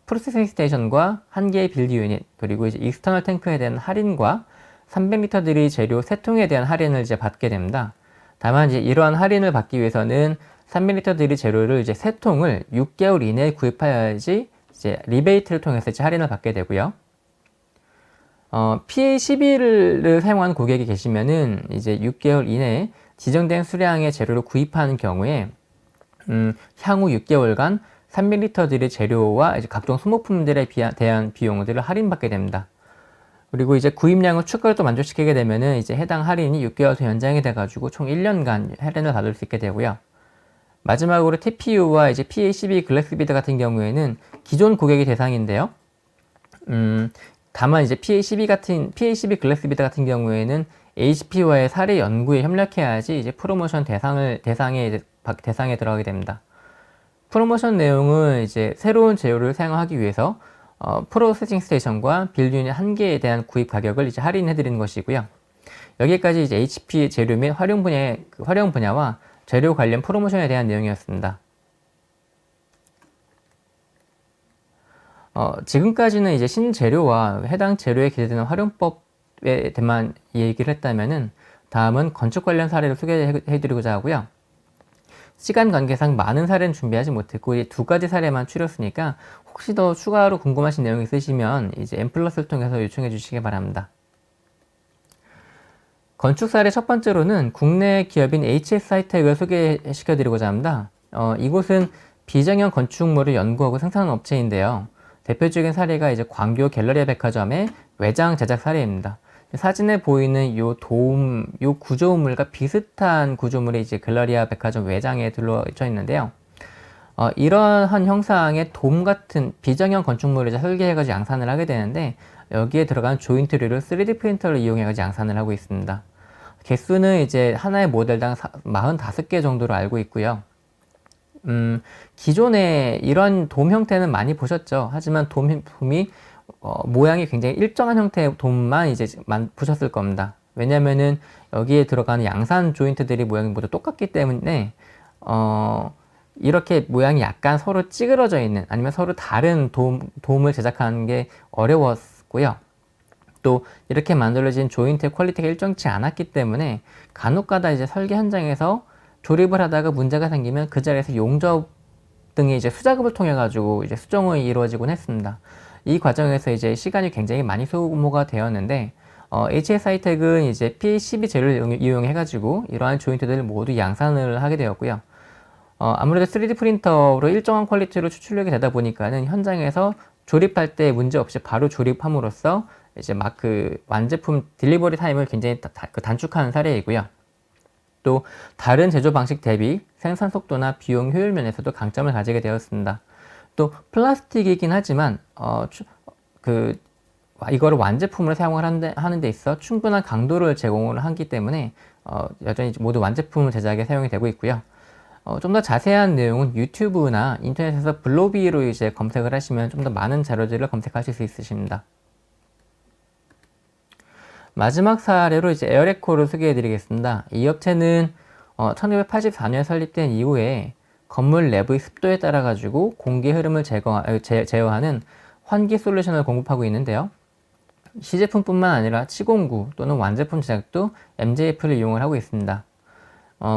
프로세싱 스테이션과 1개의 빌드 유닛, 그리고 이제 익스터널 탱크에 대한 할인과 300L 들이 재료 3통에 대한 할인을 이제 받게 됩니다. 다만 이제 이러한 할인을 받기 위해서는 300L 들이 재료를 이제 3통을 6개월 이내에 구입해야지 이제 리베이트를 통해서 이제 할인을 받게 되고요. PA12를 사용하는 고객이 계시면은 이제 6개월 이내에 지정된 수량의 재료를 구입하는 경우에 향후 6개월간 300L들의 재료와 이제 각종 소모품들에 대한 비용들을 할인받게 됩니다. 그리고 이제 구입량을 추가로 또 만족시키게 되면은 이제 해당 할인이 6개월 더 연장이 돼가지고 총 1년간 할인을 받을 수 있게 되고요. 마지막으로 TPU와 이제 PA12 글래스비드 같은 경우에는 기존 고객이 대상인데요. 다만 이제 PA12 글래스비드 같은 경우에는 HP와의 사례 연구에 협력해야지 이제 프로모션 대상에 들어가게 됩니다. 프로모션 내용은 이제 새로운 재료를 사용하기 위해서 프로세싱 스테이션과 빌드 유닛 1개에 대한 구입 가격을 이제 할인해 드리는 것이고요. 여기까지 이제 HP 재료 및 활용 분야와 재료 관련 프로모션에 대한 내용이었습니다. 지금까지는 이제 신재료와 해당 재료에 기재되는 활용법에 대한 얘기를 했다면은 다음은 건축 관련 사례를 소개해 드리고자 하고요. 시간 관계상 많은 사례는 준비하지 못했고 이 2가지 사례만 추렸으니까 혹시 더 추가로 궁금하신 내용이 있으시면 이제 M+를 통해서 요청해 주시기 바랍니다. 건축 사례 첫 번째로는 국내 기업인 HS 하이텍을 소개시켜 드리고자 합니다. 이곳은 비정형 건축물을 연구하고 생산하는 업체인데요. 대표적인 사례가 이제 광교 갤러리아 백화점의 외장 제작 사례입니다. 사진에 보이는 요 구조물과 비슷한 구조물이 이제 갤러리아 백화점 외장에 들어져 있는데요. 이러한 형상의 돔 같은 비정형 건축물을 이제 설계해가지고 양산을 하게 되는데 여기에 들어간 조인트류를 3D 프린터를 이용해가지고 양산을 하고 있습니다. 개수는 이제 하나의 모델당 45개 정도로 알고 있고요. 기존에 이런 돔 형태는 많이 보셨죠. 하지만 돔이 모양이 굉장히 일정한 형태의 돔만 이제 보셨을 겁니다. 왜냐면은 여기에 들어가는 양산 조인트들이 모양이 모두 똑같기 때문에 이렇게 모양이 약간 서로 찌그러져 있는 아니면 서로 다른 돔을 제작하는 게 어려웠고요. 또 이렇게 만들어진 조인트의 퀄리티가 일정치 않았기 때문에 간혹가다 이제 설계 현장에서 조립을 하다가 문제가 생기면 그 자리에서 용접 등의 이제 수작업을 통해 가지고 이제 수정이 이루어지곤 했습니다. 이 과정에서 이제 시간이 굉장히 많이 소모가 되었는데 HSI텍은 이제 PCB 재료를 이용해 가지고 이러한 조인트들을 모두 양산을 하게 되었고요. 아무래도 3D 프린터로 일정한 퀄리티로 추출력이 되다 보니까는 현장에서 조립할 때 문제 없이 바로 조립함으로써 이제 막 그 완제품 딜리버리 타임을 굉장히 단축하는 사례이고요. 또 다른 제조 방식 대비 생산 속도나 비용 효율 면에서도 강점을 가지게 되었습니다. 또 플라스틱이긴 하지만 이거를 완제품으로 사용을 하는 데 있어 충분한 강도를 제공을 하기 때문에 여전히 모두 완제품 제작에 사용이 되고 있고요. 좀 더 자세한 내용은 유튜브나 인터넷에서 블로비로 이제 검색을 하시면 좀 더 많은 자료들을 검색하실 수 있으십니다. 마지막 사례로 이제 에어레코를 소개해 드리겠습니다. 이 업체는 1984년에 설립된 이후에 건물 내부의 습도에 따라 가지고 공기 흐름을 제어하는 환기 솔루션을 공급하고 있는데요. 시제품뿐만 아니라 치공구 또는 완제품 제작도 MJF를 이용을 하고 있습니다.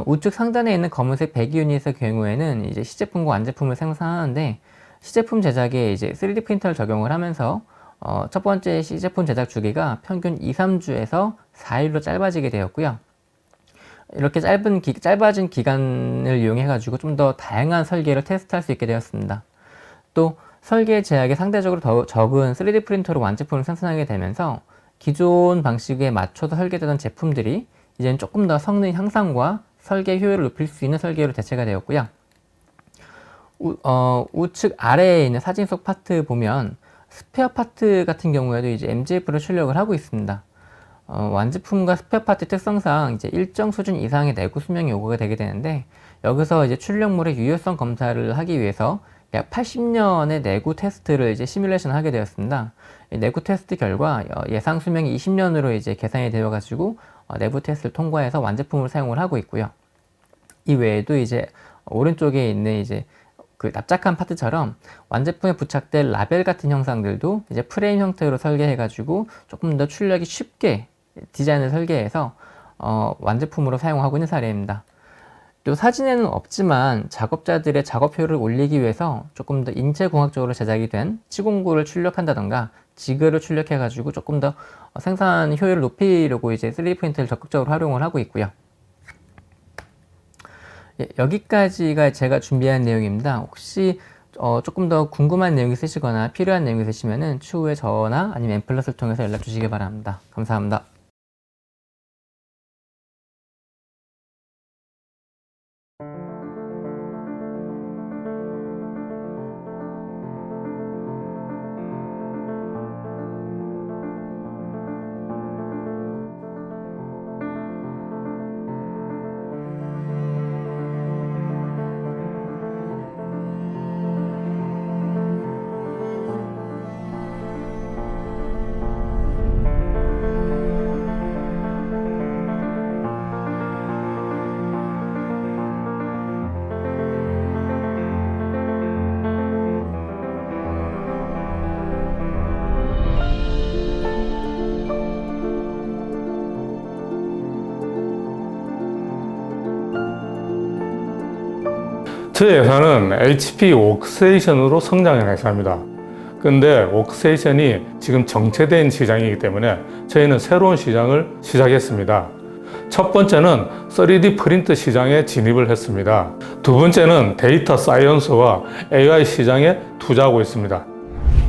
우측 상단에 있는 검은색 배기 유닛의 경우에는 이제 시제품과 완제품을 생산하는데 시제품 제작에 이제 3D 프린터를 적용을 하면서 첫 번째 시제품 제작 주기가 평균 2-3주에서 4일로 짧아지게 되었고요. 이렇게 짧아진 기간을 이용해 가지고 좀 더 다양한 설계를 테스트할 수 있게 되었습니다. 또 설계 제약이 상대적으로 더 적은 3D 프린터로 완제품을 생산하게 되면서 기존 방식에 맞춰서 설계되던 제품들이 이제는 조금 더 성능 향상과 설계 효율을 높일 수 있는 설계로 대체가 되었고요. 우측 아래에 있는 사진 속 파트 보면 스페어 파트 같은 경우에도 이제 MJF로 출력을 하고 있습니다. 완제품과 스페어 파트 특성상 이제 일정 수준 이상의 내구 수명이 요구가 되게 되는데 여기서 이제 출력물의 유효성 검사를 하기 위해서 약 80년의 내구 테스트를 이제 시뮬레이션을 하게 되었습니다. 이 내구 테스트 결과 예상 수명이 20년으로 이제 계산이 되어 가지고 내부 테스트를 통과해서 완제품을 사용을 하고 있고요. 이 외에도 이제 오른쪽에 있는 이제 그 납작한 파트처럼 완제품에 부착될 라벨 같은 형상들도 이제 프레임 형태로 설계해 가지고 조금 더 출력이 쉽게 디자인을 설계해서 완제품으로 사용하고 있는 사례입니다. 또 사진에는 없지만 작업자들의 작업 효율을 올리기 위해서 조금 더 인체공학적으로 제작이 된 치공구를 출력한다던가 지그를 출력해 가지고 조금 더 생산 효율을 높이려고 이제 3D 프린터를 적극적으로 활용을 하고 있고요. 예, 여기까지가 제가 준비한 내용입니다. 혹시 조금 더 궁금한 내용이 있으시거나 필요한 내용이 있으시면 추후에 저나 아니면 엠플러스를 통해서 연락 주시기 바랍니다. 감사합니다. 저희 회사는 HP 워크스테이션으로 성장한 회사입니다. 근데 워크스테이션이 지금 정체된 시장이기 때문에 저희는 새로운 시장을 시작했습니다. 첫 번째는 3D 프린트 시장에 진입을 했습니다. 두 번째는 데이터 사이언스와 AI 시장에 투자하고 있습니다.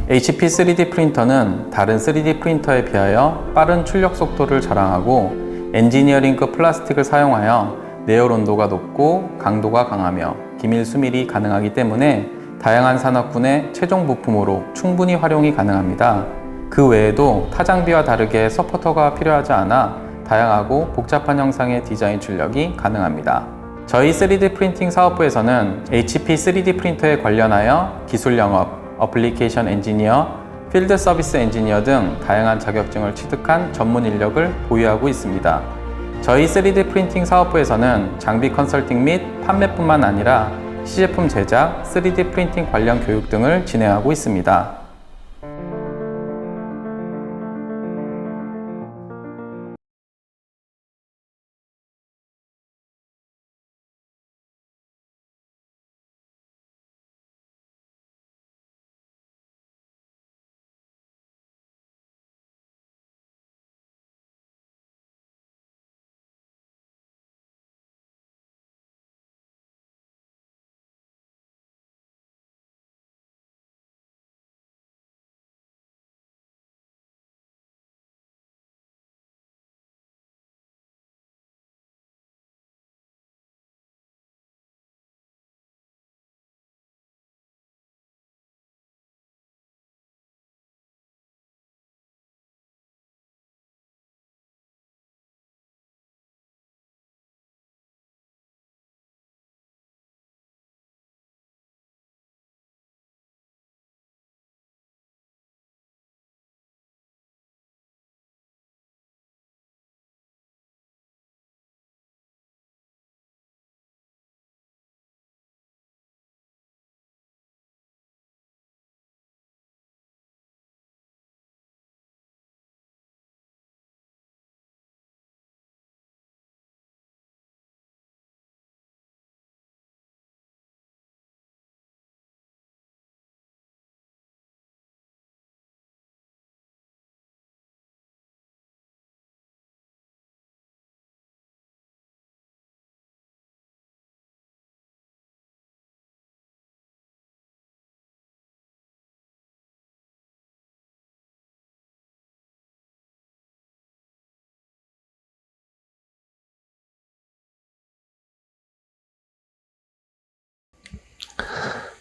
HP 3D 프린터는 다른 3D 프린터에 비하여 빠른 출력 속도를 자랑하고 엔지니어링급 플라스틱을 사용하여 내열 온도가 높고 강도가 강하며 기밀 수밀이 가능하기 때문에 다양한 산업군의 최종 부품으로 충분히 활용이 가능합니다. 그 외에도 타 장비와 다르게 서포터가 필요하지 않아 다양하고 복잡한 형상의 디자인 출력이 가능합니다. 저희 3D 프린팅 사업부에서는 HP 3D 프린터에 관련하여 기술 영업, 어플리케이션 엔지니어, 필드 서비스 엔지니어 등 다양한 자격증을 취득한 전문 인력을 보유하고 있습니다. 저희 3D 프린팅 사업부에서는 장비 컨설팅 및 판매뿐만 아니라 시제품 제작, 3D 프린팅 관련 교육 등을 진행하고 있습니다.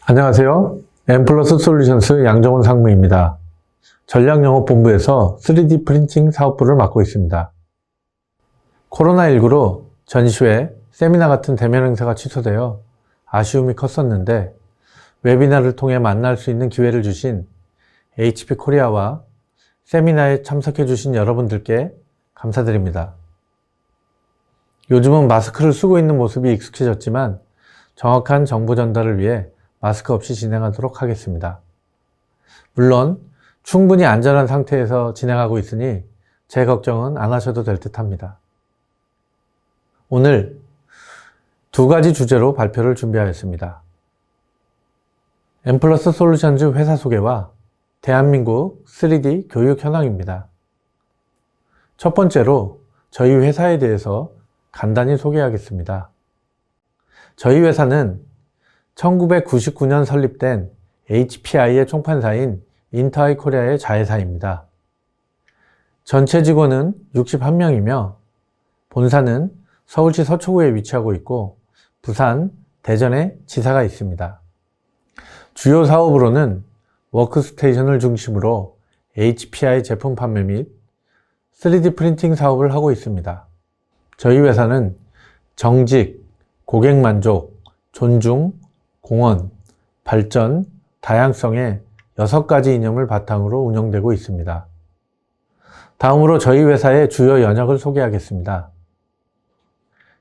안녕하세요. M+ 솔루션스 양정원 상무입니다. 전략영업본부에서 3D 프린팅 사업부를 맡고 있습니다. 코로나19로 전시회, 세미나 같은 대면 행사가 취소되어 아쉬움이 컸었는데 웨비나를 통해 만날 수 있는 기회를 주신 HP 코리아와 세미나에 참석해 주신 여러분들께 감사드립니다. 요즘은 마스크를 쓰고 있는 모습이 익숙해졌지만 정확한 정보 전달을 위해 마스크 없이 진행하도록 하겠습니다. 물론 충분히 안전한 상태에서 진행하고 있으니 제 걱정은 안 하셔도 될 듯 합니다. 오늘 두 가지 주제로 발표를 준비하였습니다. M+ 솔루션즈 회사 소개와 대한민국 3D 교육 현황입니다. 첫 번째로 저희 회사에 대해서 간단히 소개하겠습니다. 저희 회사는 1999년 설립된 HPI의 총판사인 인터아이 코리아의 자회사입니다. 전체 직원은 61명이며 본사는 서울시 서초구에 위치하고 있고 부산, 대전에 지사가 있습니다. 주요 사업으로는 워크스테이션을 중심으로 HPI 제품 판매 및 3D 프린팅 사업을 하고 있습니다. 저희 회사는 정직, 고객 만족, 존중, 공헌, 발전, 다양성의 6가지 이념을 바탕으로 운영되고 있습니다. 다음으로 저희 회사의 주요 연역을 소개하겠습니다.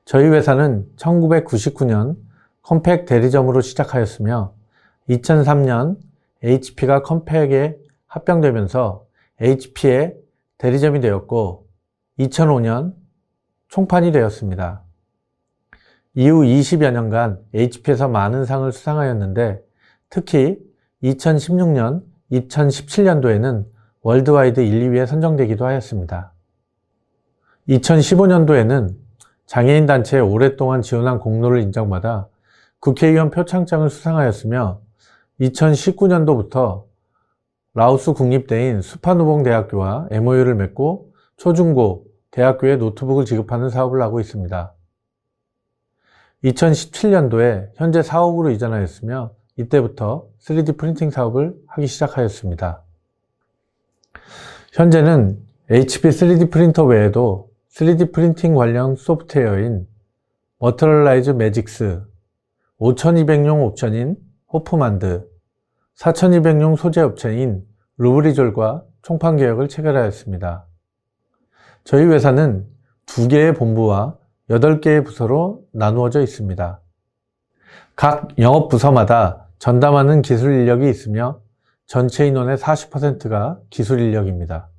저희 회사는 1999년 컴팩 대리점으로 시작하였으며 2003년 HP가 컴팩에 합병되면서 HP의 대리점이 되었고 2005년 총판이 되었습니다. 이후 20여 년간 HP에서 많은 상을 수상하였는데 특히 2016년, 2017년도에는 월드와이드 1, 2위에 선정되기도 하였습니다. 2015년도에는 장애인 단체에 오랫동안 지원한 공로를 인정받아 국회의원 표창장을 수상하였으며 2019년도부터 라오스 국립대인 수파누봉 대학교와 MOU를 맺고 초중고 대학교에 노트북을 지급하는 사업을 하고 있습니다. 2017년도에 현재 사업으로 이전하였으며 이때부터 3D 프린팅 사업을 하기 시작하였습니다. 현재는 HP 3D 프린터 외에도 3D 프린팅 관련 소프트웨어인 머터럴라이즈 매직스, 5200용 옵션인 호프만드, 4200용 소재 업체인 루브리졸과 총판 계약을 체결하였습니다. 저희 회사는 2개의 본부와 8개의 부서로 나누어져 있습니다. 각 영업부서마다 전담하는 기술 인력이 있으며 전체 인원의 40%가 기술 인력입니다.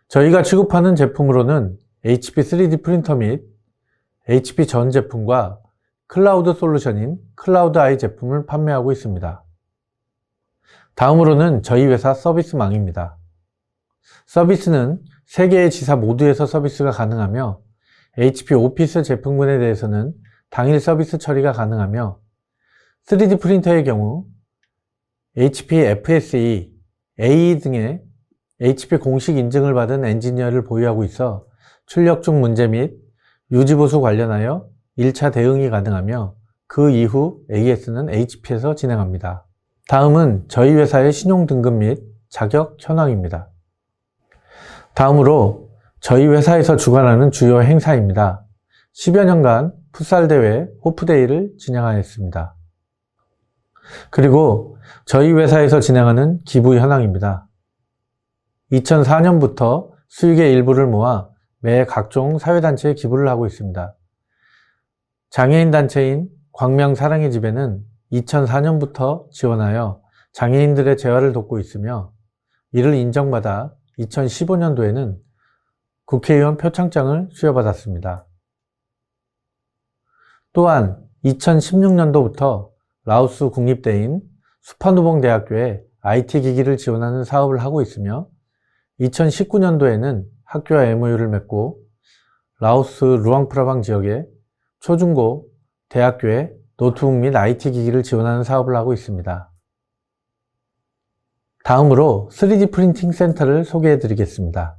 저희가 취급하는 제품으로는 HP 3D 프린터 및 HP 전 제품과 클라우드 솔루션인 클라우드 아이 제품을 판매하고 있습니다. 다음으로는 저희 회사 서비스망입니다. 서비스는 3개의 지사 모두에서 서비스가 가능하며 HP 오피스 제품군에 대해서는 당일 서비스 처리가 가능하며 3D 프린터의 경우 HP FSE, AE 등의 HP 공식 인증을 받은 엔지니어를 보유하고 있어 출력 중 문제 및 유지보수 관련하여 1차 대응이 가능하며 그 이후 AS는 HP에서 진행합니다. 다음은 저희 회사의 신용등급 및 자격 현황입니다. 다음으로 저희 회사에서 주관하는 주요 행사입니다. 10여 년간 풋살대회 호프데이를 진행하였습니다. 그리고 저희 회사에서 진행하는 기부 현황입니다. 2004년부터 수익의 일부를 모아 매 각종 사회단체에 기부를 하고 있습니다. 장애인 단체인 광명 사랑의 집에는 2004년부터 지원하여 장애인들의 재활을 돕고 있으며 이를 인정받아 2015년도에는 국회의원 표창장을 수여받았습니다. 또한 2016년도부터 라오스 국립대인 수파누봉 대학교에 IT 기기를 지원하는 사업을 하고 있으며 2019년도에는 학교와 MOU를 맺고 라오스 루앙프라방 지역의 초중고 대학교에 노트북 및 IT 기기를 지원하는 사업을 하고 있습니다. 다음으로 3D 프린팅 센터를 소개해 드리겠습니다.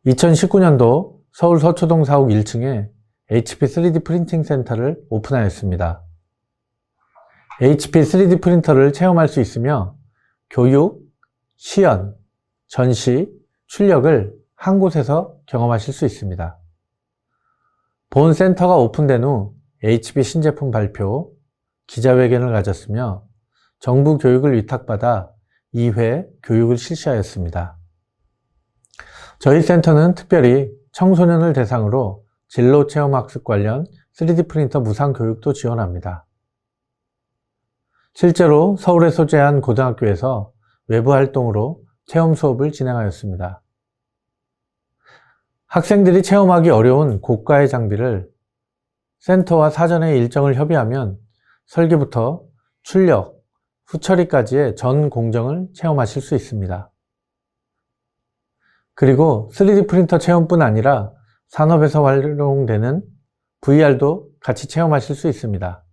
2019년도 서울 서초동 사옥 1층에 HP 3D 프린팅 센터를 오픈하였습니다. HP 3D 프린터를 체험할 수 있으며 교육, 시연, 전시, 출력을 한 곳에서 경험하실 수 있습니다. 본 센터가 오픈된 후 HP 신제품 발표, 기자회견을 가졌으며 정부 교육을 위탁받아 2회 교육을 실시하였습니다. 저희 센터는 특별히 청소년을 대상으로 진로 체험 학습 관련 3D 프린터 무상 교육도 지원합니다. 실제로 서울에 소재한 고등학교에서 외부 활동으로 체험 수업을 진행하였습니다. 학생들이 체험하기 어려운 고가의 장비를 센터와 사전에 일정을 협의하면 설계부터 출력, 후처리까지의 전 공정을 체험하실 수 있습니다. 그리고 3D 프린터 체험뿐 아니라 산업에서 활용되는 VR도 같이 체험하실 수 있습니다.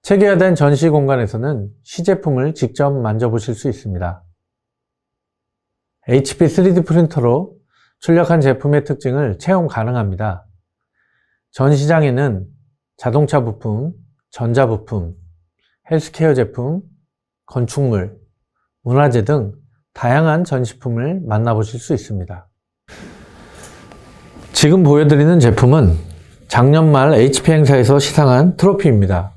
체계화된 전시 공간에서는 시제품을 직접 만져보실 수 있습니다. HP 3D 프린터로 출력한 제품의 특징을 체험 가능합니다. 전시장에는 자동차 부품, 전자부품, 헬스케어 제품, 건축물, 문화재 등 다양한 전시품을 만나보실 수 있습니다. 지금 보여드리는 제품은 작년 말 HP 행사에서 시상한 트로피입니다.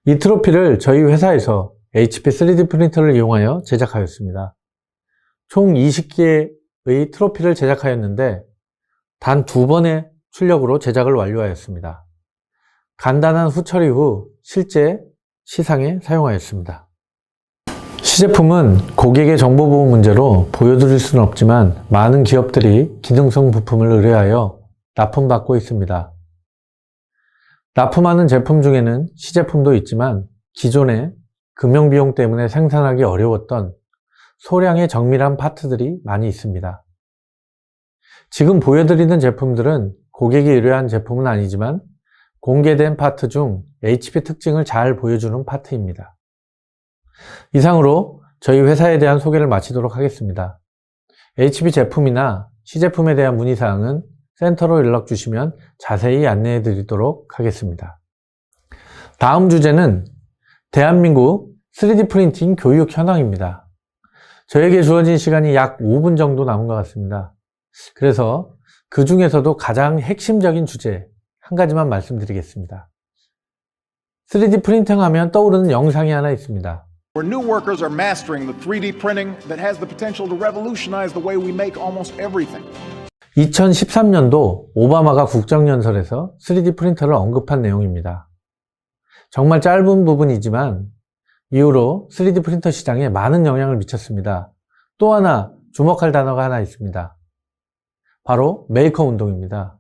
이 트로피를 저희 회사에서 HP 3D 프린터를 이용하여 제작하였습니다. 총 20개의 트로피를 제작하였는데 단 2번의 출력으로 제작을 완료하였습니다. 간단한 후처리 후 실제 시상에 사용하였습니다. 시제품은 고객의 정보보호 문제로 보여드릴 수는 없지만 많은 기업들이 기능성 부품을 의뢰하여 납품받고 있습니다. 납품하는 제품 중에는 시제품도 있지만 기존에 금융비용 때문에 생산하기 어려웠던 소량의 정밀한 파트들이 많이 있습니다. 지금 보여드리는 제품들은 고객이 의뢰한 제품은 아니지만 공개된 파트 중 HP 특징을 잘 보여주는 파트입니다. 이상으로 저희 회사에 대한 소개를 마치도록 하겠습니다. HP 제품이나 시제품에 대한 문의사항은 센터로 연락 주시면 자세히 안내해 드리도록 하겠습니다. 다음 주제는 대한민국 3D 프린팅 교육 현황입니다. 저에게 주어진 시간이 약 5분 정도 남은 것 같습니다. 그래서 그 중에서도 가장 핵심적인 주제 한 가지만 말씀드리겠습니다. 3D 프린팅 하면 떠오르는 영상이 하나 있습니다. Where new workers are mastering the 3D printing that has the potential to revolutionize the way we make almost everything. 2013년도 오바마가 국정연설에서 3D 프린터를 언급한 내용입니다. 정말 짧은 부분이지만 이후로 3D 프린터 시장에 많은 영향을 미쳤습니다. 또 하나 주목할 단어가 하나 있습니다. 바로 메이커 운동입니다.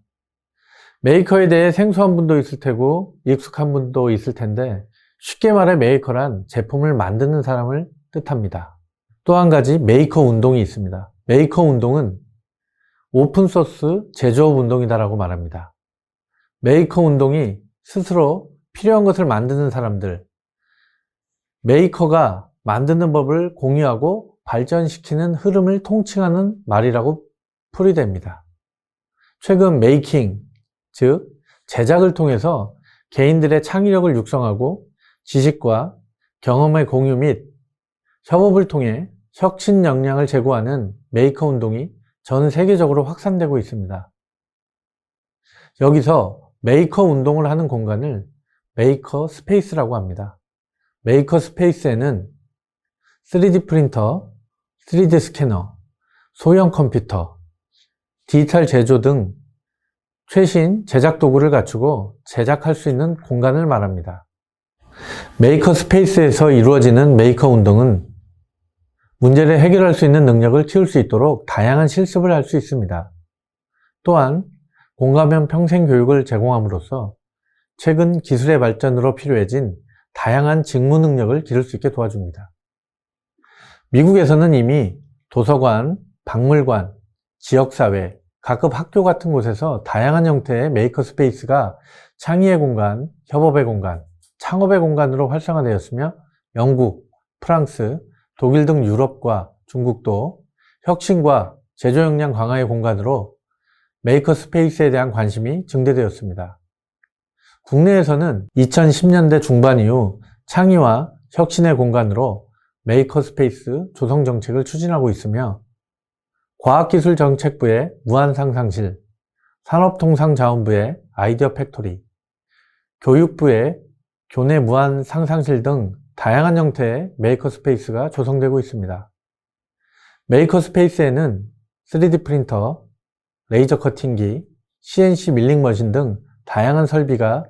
메이커에 대해 생소한 분도 있을 테고 익숙한 분도 있을 텐데 쉽게 말해 메이커란 제품을 만드는 사람을 뜻합니다. 또 한 가지 메이커 운동이 있습니다. 메이커 운동은 오픈소스 제조업 운동이다라고 말합니다. 메이커 운동이 스스로 필요한 것을 만드는 사람들, 메이커가 만드는 법을 공유하고 발전시키는 흐름을 통칭하는 말이라고 풀이됩니다. 최근 메이킹, 즉 제작을 통해서 개인들의 창의력을 육성하고 지식과 경험의 공유 및 협업을 통해 혁신 역량을 제고하는 메이커 운동이 전 세계적으로 확산되고 있습니다. 여기서 메이커 운동을 하는 공간을 메이커 스페이스라고 합니다. 메이커 스페이스에는 3D 프린터, 3D 스캐너, 소형 컴퓨터, 디지털 제조 등 최신 제작 도구를 갖추고 제작할 수 있는 공간을 말합니다. 메이커 스페이스에서 이루어지는 메이커 운동은 문제를 해결할 수 있는 능력을 키울 수 있도록 다양한 실습을 할 수 있습니다. 또한 공감형 평생 교육을 제공함으로써 최근 기술의 발전으로 필요해진 다양한 직무 능력을 기를 수 있게 도와줍니다. 미국에서는 이미 도서관, 박물관, 지역사회, 각급 학교 같은 곳에서 다양한 형태의 메이커 스페이스가 창의의 공간, 협업의 공간, 창업의 공간으로 활성화되었으며 영국, 프랑스, 독일 등 유럽과 중국도 혁신과 제조 역량 강화의 공간으로 메이커 스페이스에 대한 관심이 증대되었습니다. 국내에서는 2010년대 중반 이후 창의와 혁신의 공간으로 메이커 스페이스 조성 정책을 추진하고 있으며 과학기술정책부의 무한상상실, 산업통상자원부의 아이디어 팩토리, 교육부의 교내 무한상상실 등 다양한 형태의 메이커 스페이스가 조성되고 있습니다. 메이커 스페이스에는 3D 프린터, 레이저 커팅기, CNC 밀링 머신 등 다양한 설비가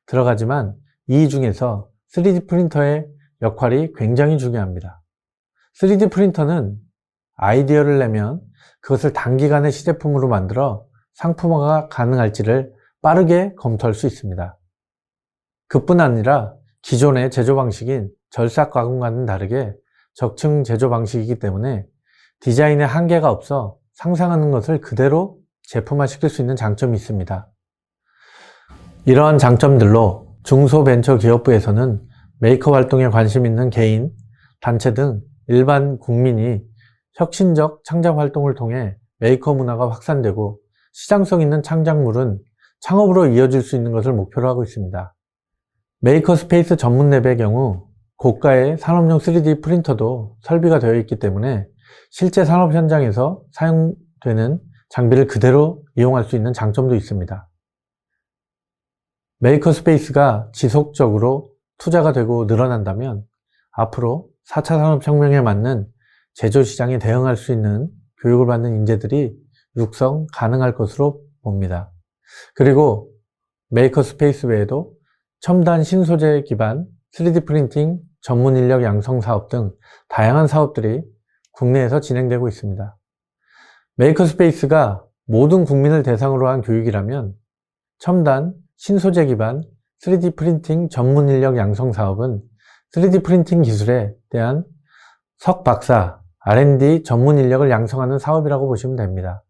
들어가지만 이 중에서 3D 프린터의 역할이 굉장히 중요합니다. 3D 프린터는 아이디어를 내면 그것을 단기간에 시제품으로 만들어 상품화가 가능할지를 빠르게 검토할 수 있습니다. 그뿐 아니라 기존의 제조 방식인 절삭 가공과는 다르게 적층 제조 방식이기 때문에 디자인에 한계가 없어 상상하는 것을 그대로 제품화시킬 수 있는 장점이 있습니다. 이러한 장점들로 중소벤처기업부에서는 메이커 활동에 관심 있는 개인, 단체 등 일반 국민이 혁신적 창작 활동을 통해 메이커 문화가 확산되고 시장성 있는 창작물은 창업으로 이어질 수 있는 것을 목표로 하고 있습니다. 메이커 스페이스 전문 랩의 경우 고가의 산업용 3D 프린터도 설비가 되어 있기 때문에 실제 산업 현장에서 사용되는 장비를 그대로 이용할 수 있는 장점도 있습니다. 메이커 스페이스가 지속적으로 투자가 되고 늘어난다면 앞으로 4차 산업혁명에 맞는 제조시장에 대응할 수 있는 교육을 받는 인재들이 육성 가능할 것으로 봅니다. 그리고 메이커 스페이스 외에도 첨단 신소재 기반 3D 프린팅 전문 인력 양성 사업 등 다양한 사업들이 국내에서 진행되고 있습니다. 메이커 스페이스가 모든 국민을 대상으로 한 교육이라면 첨단 신소재 기반 3D 프린팅 전문 인력 양성 사업은 3D 프린팅 기술에 대한 석박사, R&D 전문 인력을 양성하는 사업이라고 보시면 됩니다.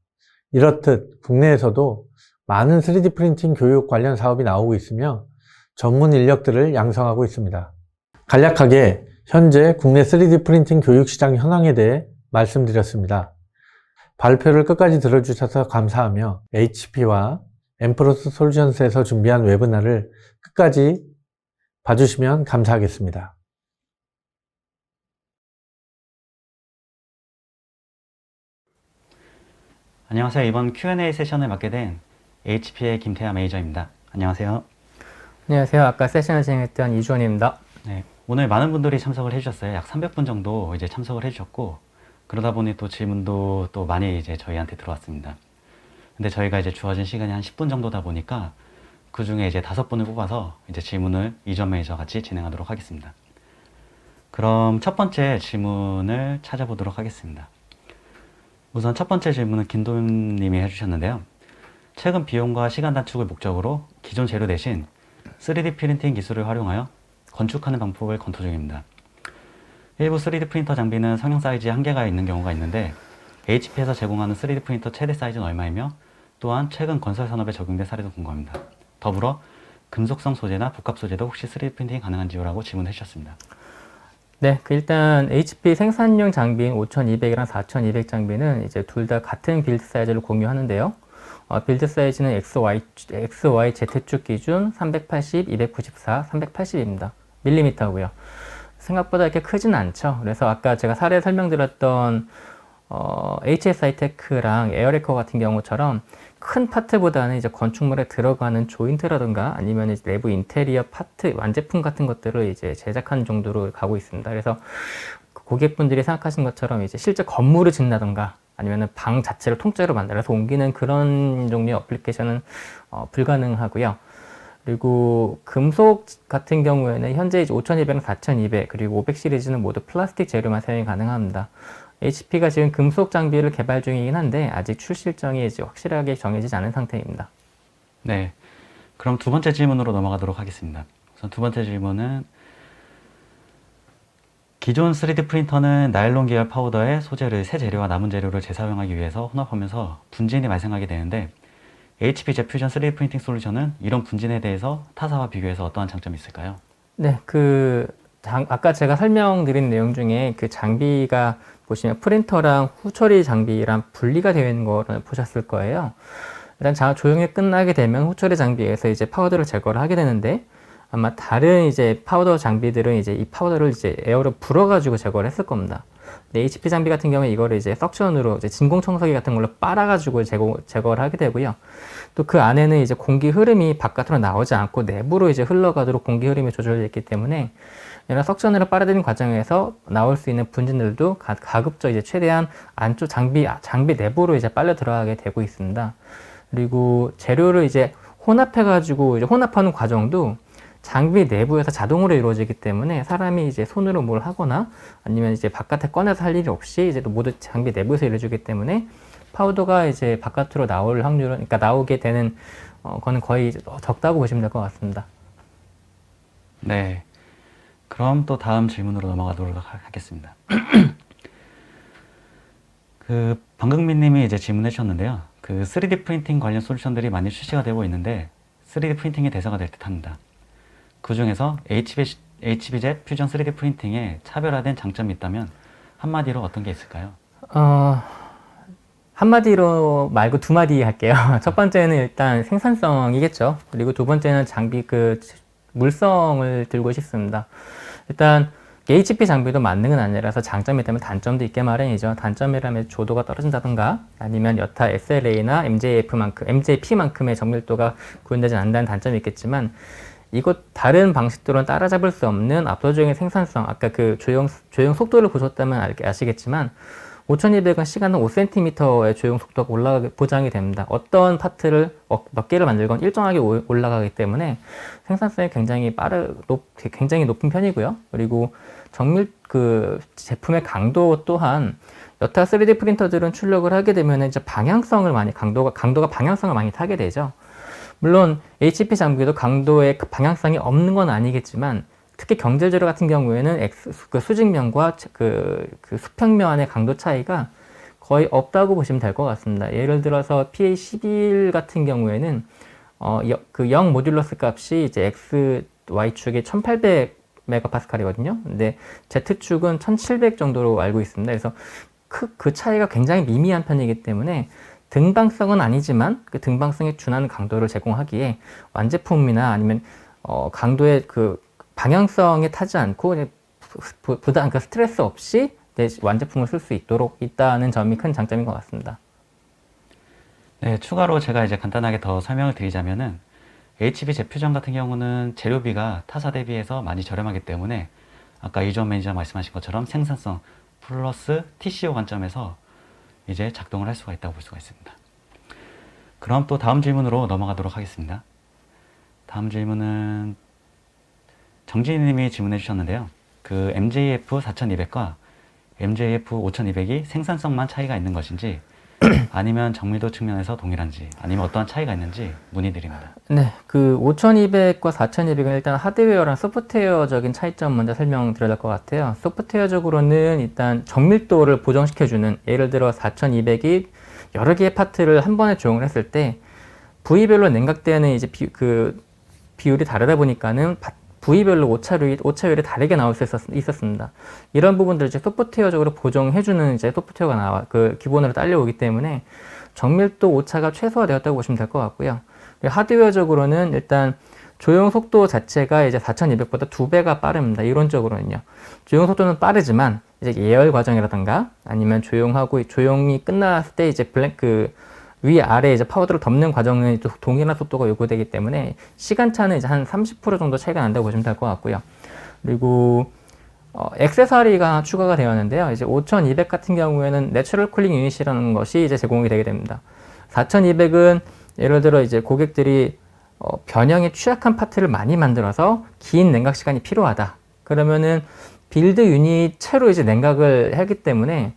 이렇듯 국내에서도 많은 3D 프린팅 교육 관련 사업이 나오고 있으며 전문 인력들을 양성하고 있습니다. 간략하게 현재 국내 3D 프린팅 교육 시장 현황에 대해 말씀드렸습니다. 발표를 끝까지 들어주셔서 감사하며 HP와 엠프로스 솔루션스에서 준비한 웨비나를 끝까지 봐주시면 감사하겠습니다. 안녕하세요. 이번 Q&A 세션을 맡게 된 HP의 김태하 매니저입니다. 안녕하세요. 안녕하세요. 아까 세션을 진행했던 이주원입니다. 네, 오늘 많은 분들이 참석을 해주셨어요. 약 300분 정도 이제 참석을 해주셨고, 그러다 보니 또 질문도 또 많이 이제 저희한테 들어왔습니다. 근데 저희가 이제 주어진 시간이 한 10분 정도다 보니까 그 중에 이제 5분을 뽑아서 이제 질문을 이주원 매니저와 같이 진행하도록 하겠습니다. 그럼 첫 번째 질문을 찾아보도록 하겠습니다. 우선 첫 번째 질문은 김도윤님이 해주셨는데요. 최근 비용과 시간 단축을 목적으로 기존 재료 대신 3D 프린팅 기술을 활용하여 건축하는 방법을 검토 중입니다. 일부 3D 프린터 장비는 성형 사이즈에 한계가 있는 경우가 있는데 HP에서 제공하는 3D 프린터 최대 사이즈는 얼마이며 또한 최근 건설 산업에 적용된 사례도 궁금합니다. 더불어 금속성 소재나 복합 소재도 혹시 3D 프린팅이 가능한지요라고 질문해 주셨습니다. 네, 일단 HP 생산용 장비인 5200이랑 4200 장비는 이제 둘 다 같은 빌드 사이즈를 공유하는데요. 빌드 사이즈는 XYZ축 기준 380, 294, 380입니다. 밀리미터고요. 생각보다 이렇게 크진 않죠. 그래서 아까 제가 사례 설명드렸던 HSI테크랑 에어레커 같은 경우처럼 큰 파트보다는 이제 건축물에 들어가는 조인트라든가 아니면 이제 내부 인테리어 파트, 완제품 같은 것들을 이제 제작하는 정도로 가고 있습니다. 그래서 고객분들이 생각하신 것처럼 이제 실제 건물을 짓는다든가 아니면은 방 자체를 통째로 만들어서 옮기는 그런 종류의 어플리케이션은 불가능하고요. 그리고 금속 같은 경우에는 현재 이제 5200, 4200 그리고 500 시리즈는 모두 플라스틱 재료만 사용이 가능합니다. HP가 지금 금속 장비를 개발 중이긴 한데 아직 출시 일정이 이제 확실하게 정해지지 않은 상태입니다. 네, 그럼 두 번째 질문으로 넘어가도록 하겠습니다. 우선 두 번째 질문은 기존 3D 프린터는 나일론 계열 파우더의 소재를 새 재료와 남은 재료를 재사용하기 위해서 혼합하면서 분진이 발생하게 되는데 HP 제퓨전 3D 프린팅 솔루션은 이런 분진에 대해서 타사와 비교해서 어떠한 장점이 있을까요? 네, 아까 제가 설명드린 내용 중에 그 장비가 보시면 프린터랑 후처리 장비랑 분리가 되어 있는 거를 보셨을 거예요. 일단 조형이 끝나게 되면 후처리 장비에서 이제 파우더를 제거를 하게 되는데 아마 다른 이제 파우더 장비들은 이제 이 파우더를 이제 에어로 불어가지고 제거를 했을 겁니다. 근데 HP 장비 같은 경우에 이거를 이제 석션으로 이제 진공 청소기 같은 걸로 빨아가지고 제거를 하게 되고요. 또 그 안에는 이제 공기 흐름이 바깥으로 나오지 않고 내부로 이제 흘러가도록 공기 흐름이 조절되어 있기 때문에 이런 석션으로 빨아들이는 과정에서 나올 수 있는 분진들도 가급적 이제 최대한 안쪽 장비 내부로 이제 빨려 들어가게 되고 있습니다. 그리고 재료를 이제 혼합해가지고 이제 혼합하는 과정도 장비 내부에서 자동으로 이루어지기 때문에 사람이 이제 손으로 뭘 하거나 아니면 이제 바깥에 꺼내서 할 일이 없이 이제 모두 장비 내부에서 이루어지기 때문에 파우더가 이제 바깥으로 나올 확률은, 그러니까 나오게 되는 거는 거의 적다고 보시면 될 것 같습니다. 네, 그럼 또 다음 질문으로 넘어가도록 하겠습니다. 방금민 님이 이제 질문해 주셨는데요. 3D 프린팅 관련 솔루션들이 많이 출시가 되고 있는데 3D 프린팅의 대세가 될 듯 합니다. 그 중에서 HPjet 퓨전 3D 프린팅에 차별화된 장점이 있다면 한마디로 어떤 게 있을까요? 한마디로 말고 두 마디 할게요. 첫 번째는 일단 생산성이겠죠. 그리고 두 번째는 장비 물성을 들고 싶습니다. 일단 HP 장비도 만능은 아니라서 장점이 있다면 단점도 있게 마련이죠. 단점이라면 조도가 떨어진다든가 아니면 여타 SLA나 MJP만큼의 정밀도가 구현되지 않는다는 단점이 있겠지만 이것 다른 방식들은 따라잡을 수 없는 압도적인 생산성, 아까 조형 속도를 보셨다면 아시겠지만 5200은 시간당 5cm의 조형 속도가 보장이 됩니다. 어떤 파트를 몇 개를 만들건 일정하게 올라가기 때문에 생산성이 굉장히 높은 편이고요. 그리고 제품의 강도 또한 여타 3D 프린터들은 출력을 하게 되면 이제 강도가 방향성을 많이 타게 되죠. 물론 HP 장비도 강도의 방향성이 없는 건 아니겠지만 특히 경질 재료 같은 경우에는 수직면과 수평면의 강도 차이가 거의 없다고 보시면 될 것 같습니다. 예를 들어서 PA11 같은 경우에는 0 모듈러스 값이 이제 XY축이 1800MPa이거든요. 근데 Z축은 1700 정도로 알고 있습니다. 그래서 그 차이가 굉장히 미미한 편이기 때문에 등방성은 아니지만 그 등방성에 준하는 강도를 제공하기에 완제품이나 아니면 강도의 방향성에 타지 않고 스트레스 없이 완제품을 쓸 수 있다는 점이 큰 장점인 것 같습니다. 네, 추가로 제가 이제 간단하게 더 설명을 드리자면은 HP 제퓨전 같은 경우는 재료비가 타사 대비해서 많이 저렴하기 때문에 아까 이주원 매니저 말씀하신 것처럼 생산성 플러스 TCO 관점에서 이제 작동을 할 수가 있다고 볼 수가 있습니다. 그럼 또 다음 질문으로 넘어가도록 하겠습니다. 다음 질문은 정진희 님이 질문해 주셨는데요. 그 MJF 4200과 MJF 5200이 생산성만 차이가 있는 것인지 아니면 정밀도 측면에서 동일한지 아니면 어떠한 차이가 있는지 문의드립니다. 네, 그 5200과 4200은 일단 하드웨어랑 소프트웨어적인 차이점 먼저 설명드려야 될 것 같아요. 소프트웨어적으로는 일단 정밀도를 보정시켜주는, 예를 들어 4200이 여러 개의 파트를 한 번에 조용을 했을 때 부위별로 냉각되는 이제 비율이 다르다 보니까는 부위별로 오차율이 다르게 나올 수 있었습니다. 이런 부분들을 이제 소프트웨어적으로 보정해주는 이제 소프트웨어가 기본으로 딸려오기 때문에 정밀도 오차가 최소화되었다고 보시면 될 것 같고요. 하드웨어적으로는 일단 조용 속도 자체가 이제 4200보다 2배가 빠릅니다. 이론적으로는요. 조용 속도는 빠르지만 이제 예열 과정이라든가 아니면 조용이 끝났을 때 이제 위아래 이제 파우더를 덮는 과정은 또 동일한 속도가 요구되기 때문에 시간차는 이제 한 30% 정도 차이가 난다고 보시면 될 것 같고요. 그리고 액세서리가 추가가 되었는데요. 이제 5200 같은 경우에는 내추럴 쿨링 유닛이라는 것이 이제 제공이 되게 됩니다. 4200은 예를 들어 이제 고객들이 변형에 취약한 파트를 많이 만들어서 긴 냉각 시간이 필요하다. 그러면은 빌드 유닛 채로 이제 냉각을 하기 때문에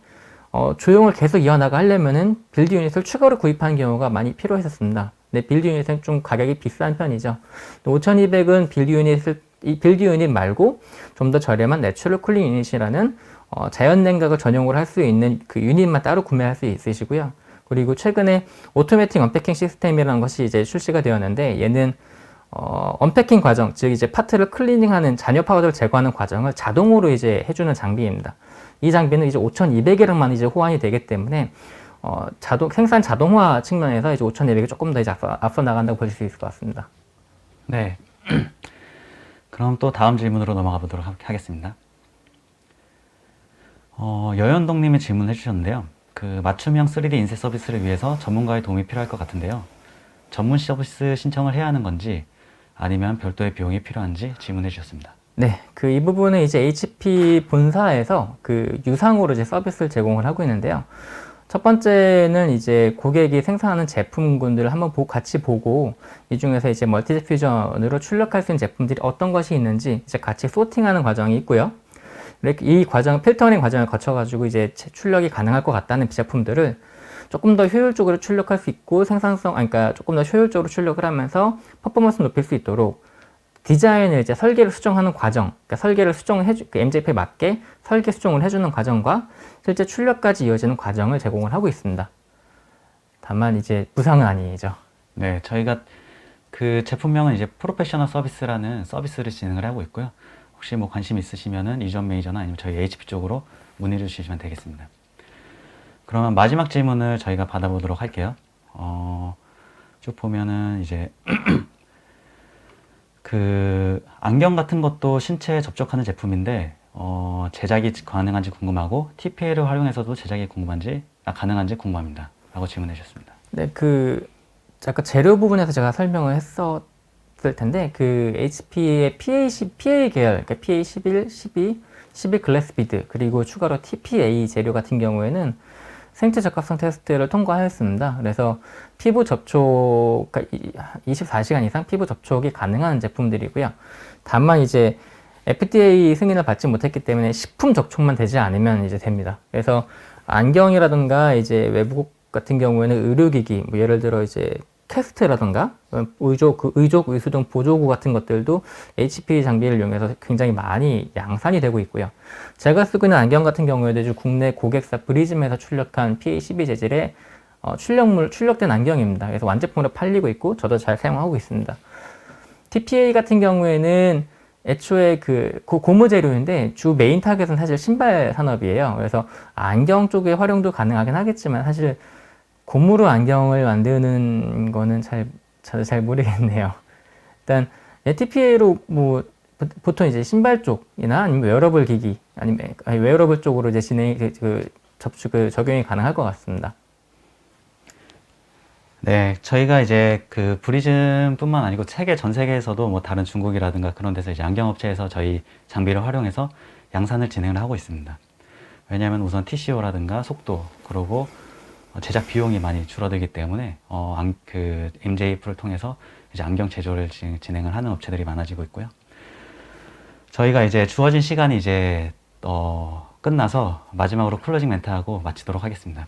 조용을 계속 이어나가 하려면은 빌드 유닛을 추가로 구입하는 경우가 많이 필요했었습니다. 근데 빌드 유닛은 좀 가격이 비싼 편이죠. 5200은 빌드 유닛 말고 좀 더 저렴한 내추럴 쿨링 유닛이라는 자연 냉각을 전용으로 할 수 있는 그 유닛만 따로 구매할 수 있으시고요. 그리고 최근에 오토매틱 언패킹 시스템이라는 것이 이제 출시가 되었는데, 얘는 언패킹 과정, 즉 이제 파트를 클리닝하는 잔여 파우더를 제거하는 과정을 자동으로 이제 해주는 장비입니다. 이 장비는 이제 5200이랑만 이제 호환이 되기 때문에 생산 자동화 측면에서 이제 5200이 조금 더 이제 앞서 나간다고 보실 수 있을 것 같습니다. 네. 그럼 또 다음 질문으로 넘어가 보도록 하겠습니다. 여현동 님이 질문해 주셨는데요. 그 맞춤형 3D 인쇄 서비스를 위해서 전문가의 도움이 필요할 것 같은데요. 전문 서비스 신청을 해야 하는 건지 아니면 별도의 비용이 필요한지 질문해 주셨습니다. 네, 이 부분은 이제 HP 본사에서 유상으로 이제 서비스를 제공을 하고 있는데요. 첫 번째는 이제 고객이 생산하는 제품군들을 한번 같이 보고, 이 중에서 이제 멀티젯 퓨전으로 출력할 수 있는 제품들이 어떤 것이 있는지 이제 같이 소팅하는 과정이 있고요. 이 필터링 과정을 거쳐가지고 이제 출력이 가능할 것 같다는 제품들을 조금 더 효율적으로 출력할 수 있고 그러니까 조금 더 효율적으로 출력을 하면서 퍼포먼스를 높일 수 있도록 디자인을 이제 설계를 수정하는 과정, 그러니까 설계를 MJP에 맞게 설계 수정을 해주는 과정과 실제 출력까지 이어지는 과정을 제공을 하고 있습니다. 다만 이제 무상은 아니죠. 네, 저희가 그 제품명은 이제 프로페셔널 서비스라는 서비스를 진행을 하고 있고요. 혹시 뭐 관심 있으시면은 이주원 매니저나 아니면 저희 HP 쪽으로 문의를 주시면 되겠습니다. 그러면 마지막 질문을 저희가 받아보도록 할게요. 쭉 보면은 이제 그 안경 같은 것도 신체에 접촉하는 제품인데 제작이 가능한지 궁금하고 TPA를 활용해서도 제작이 가능한지 궁금합니다. 라고 질문해 주셨습니다. 네, 아까 재료 부분에서 제가 설명을 했었을 텐데 HP의 PA 계열, 그러니까 PA11, 12, 11 글래스 비드 그리고 추가로 TPA 재료 같은 경우에는 생체 적합성 테스트를 통과하였습니다. 그래서 피부 접촉, 그러니까 24시간 이상 피부 접촉이 가능한 제품들이고요. 다만 이제 FDA 승인을 받지 못했기 때문에 식품 접촉만 되지 않으면 이제 됩니다. 그래서 안경이라든가 이제 외국 같은 경우에는 의료기기, 뭐 예를 들어 이제 캐스트라든가 의조등 보조구 같은 것들도 HP 장비를 이용해서 굉장히 많이 양산이 되고 있고요. 제가 쓰고 있는 안경 같은 경우에도 국내 고객사 브리즘에서 출력한 PA12 재질의 출력된 안경입니다. 그래서 완제품으로 팔리고 있고 저도 잘 사용하고 있습니다. TPA 같은 경우에는 애초에 고무 재료인데 주 메인 타겟은 사실 신발 산업이에요. 그래서 안경 쪽의 활용도 가능하긴 하겠지만 사실 고무로 안경을 만드는 거는 저도 잘 모르겠네요. 일단 TPA로 뭐 보통 이제 신발 쪽이나 아니면 웨어러블 기기 아니면 웨어러블 쪽으로 이제 적용이 가능할 것 같습니다. 네, 저희가 이제 그 브리즘뿐만 아니고 전 세계에서도 뭐 다른 중국이라든가 그런 데서 이제 안경업체에서 저희 장비를 활용해서 양산을 진행을 하고 있습니다. 왜냐하면 우선 TCO라든가 속도, 그리고 제작 비용이 많이 줄어들기 때문에 그 MJF를 통해서 이제 안경 제조를 진행을 하는 업체들이 많아지고 있고요. 저희가 이제 주어진 시간이 이제 끝나서 마지막으로 클로징 멘트하고 마치도록 하겠습니다.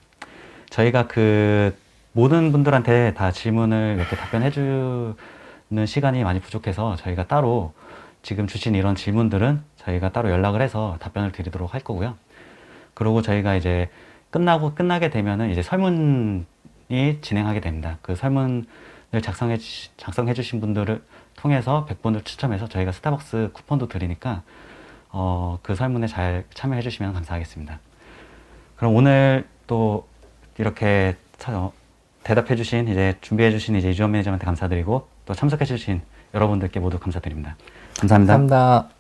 저희가 그 모든 분들한테 다 질문을 이렇게 답변해 주는 시간이 많이 부족해서 저희가 따로 지금 주신 이런 질문들은 저희가 따로 연락을 해서 답변을 드리도록 할 거고요. 그리고 저희가 이제 끝나게 되면은 이제 설문이 진행하게 됩니다. 그 설문을 작성해 주신 분들을 통해서 100분을 추첨해서 저희가 스타벅스 쿠폰도 드리니까 그 설문에 잘 참여해 주시면 감사하겠습니다. 그럼 오늘 또 이렇게 대답해 주신 준비해 주신 이주원 매니저한테 감사드리고 또 참석해 주신 여러분들께 모두 감사드립니다. 감사합니다. 감사합니다.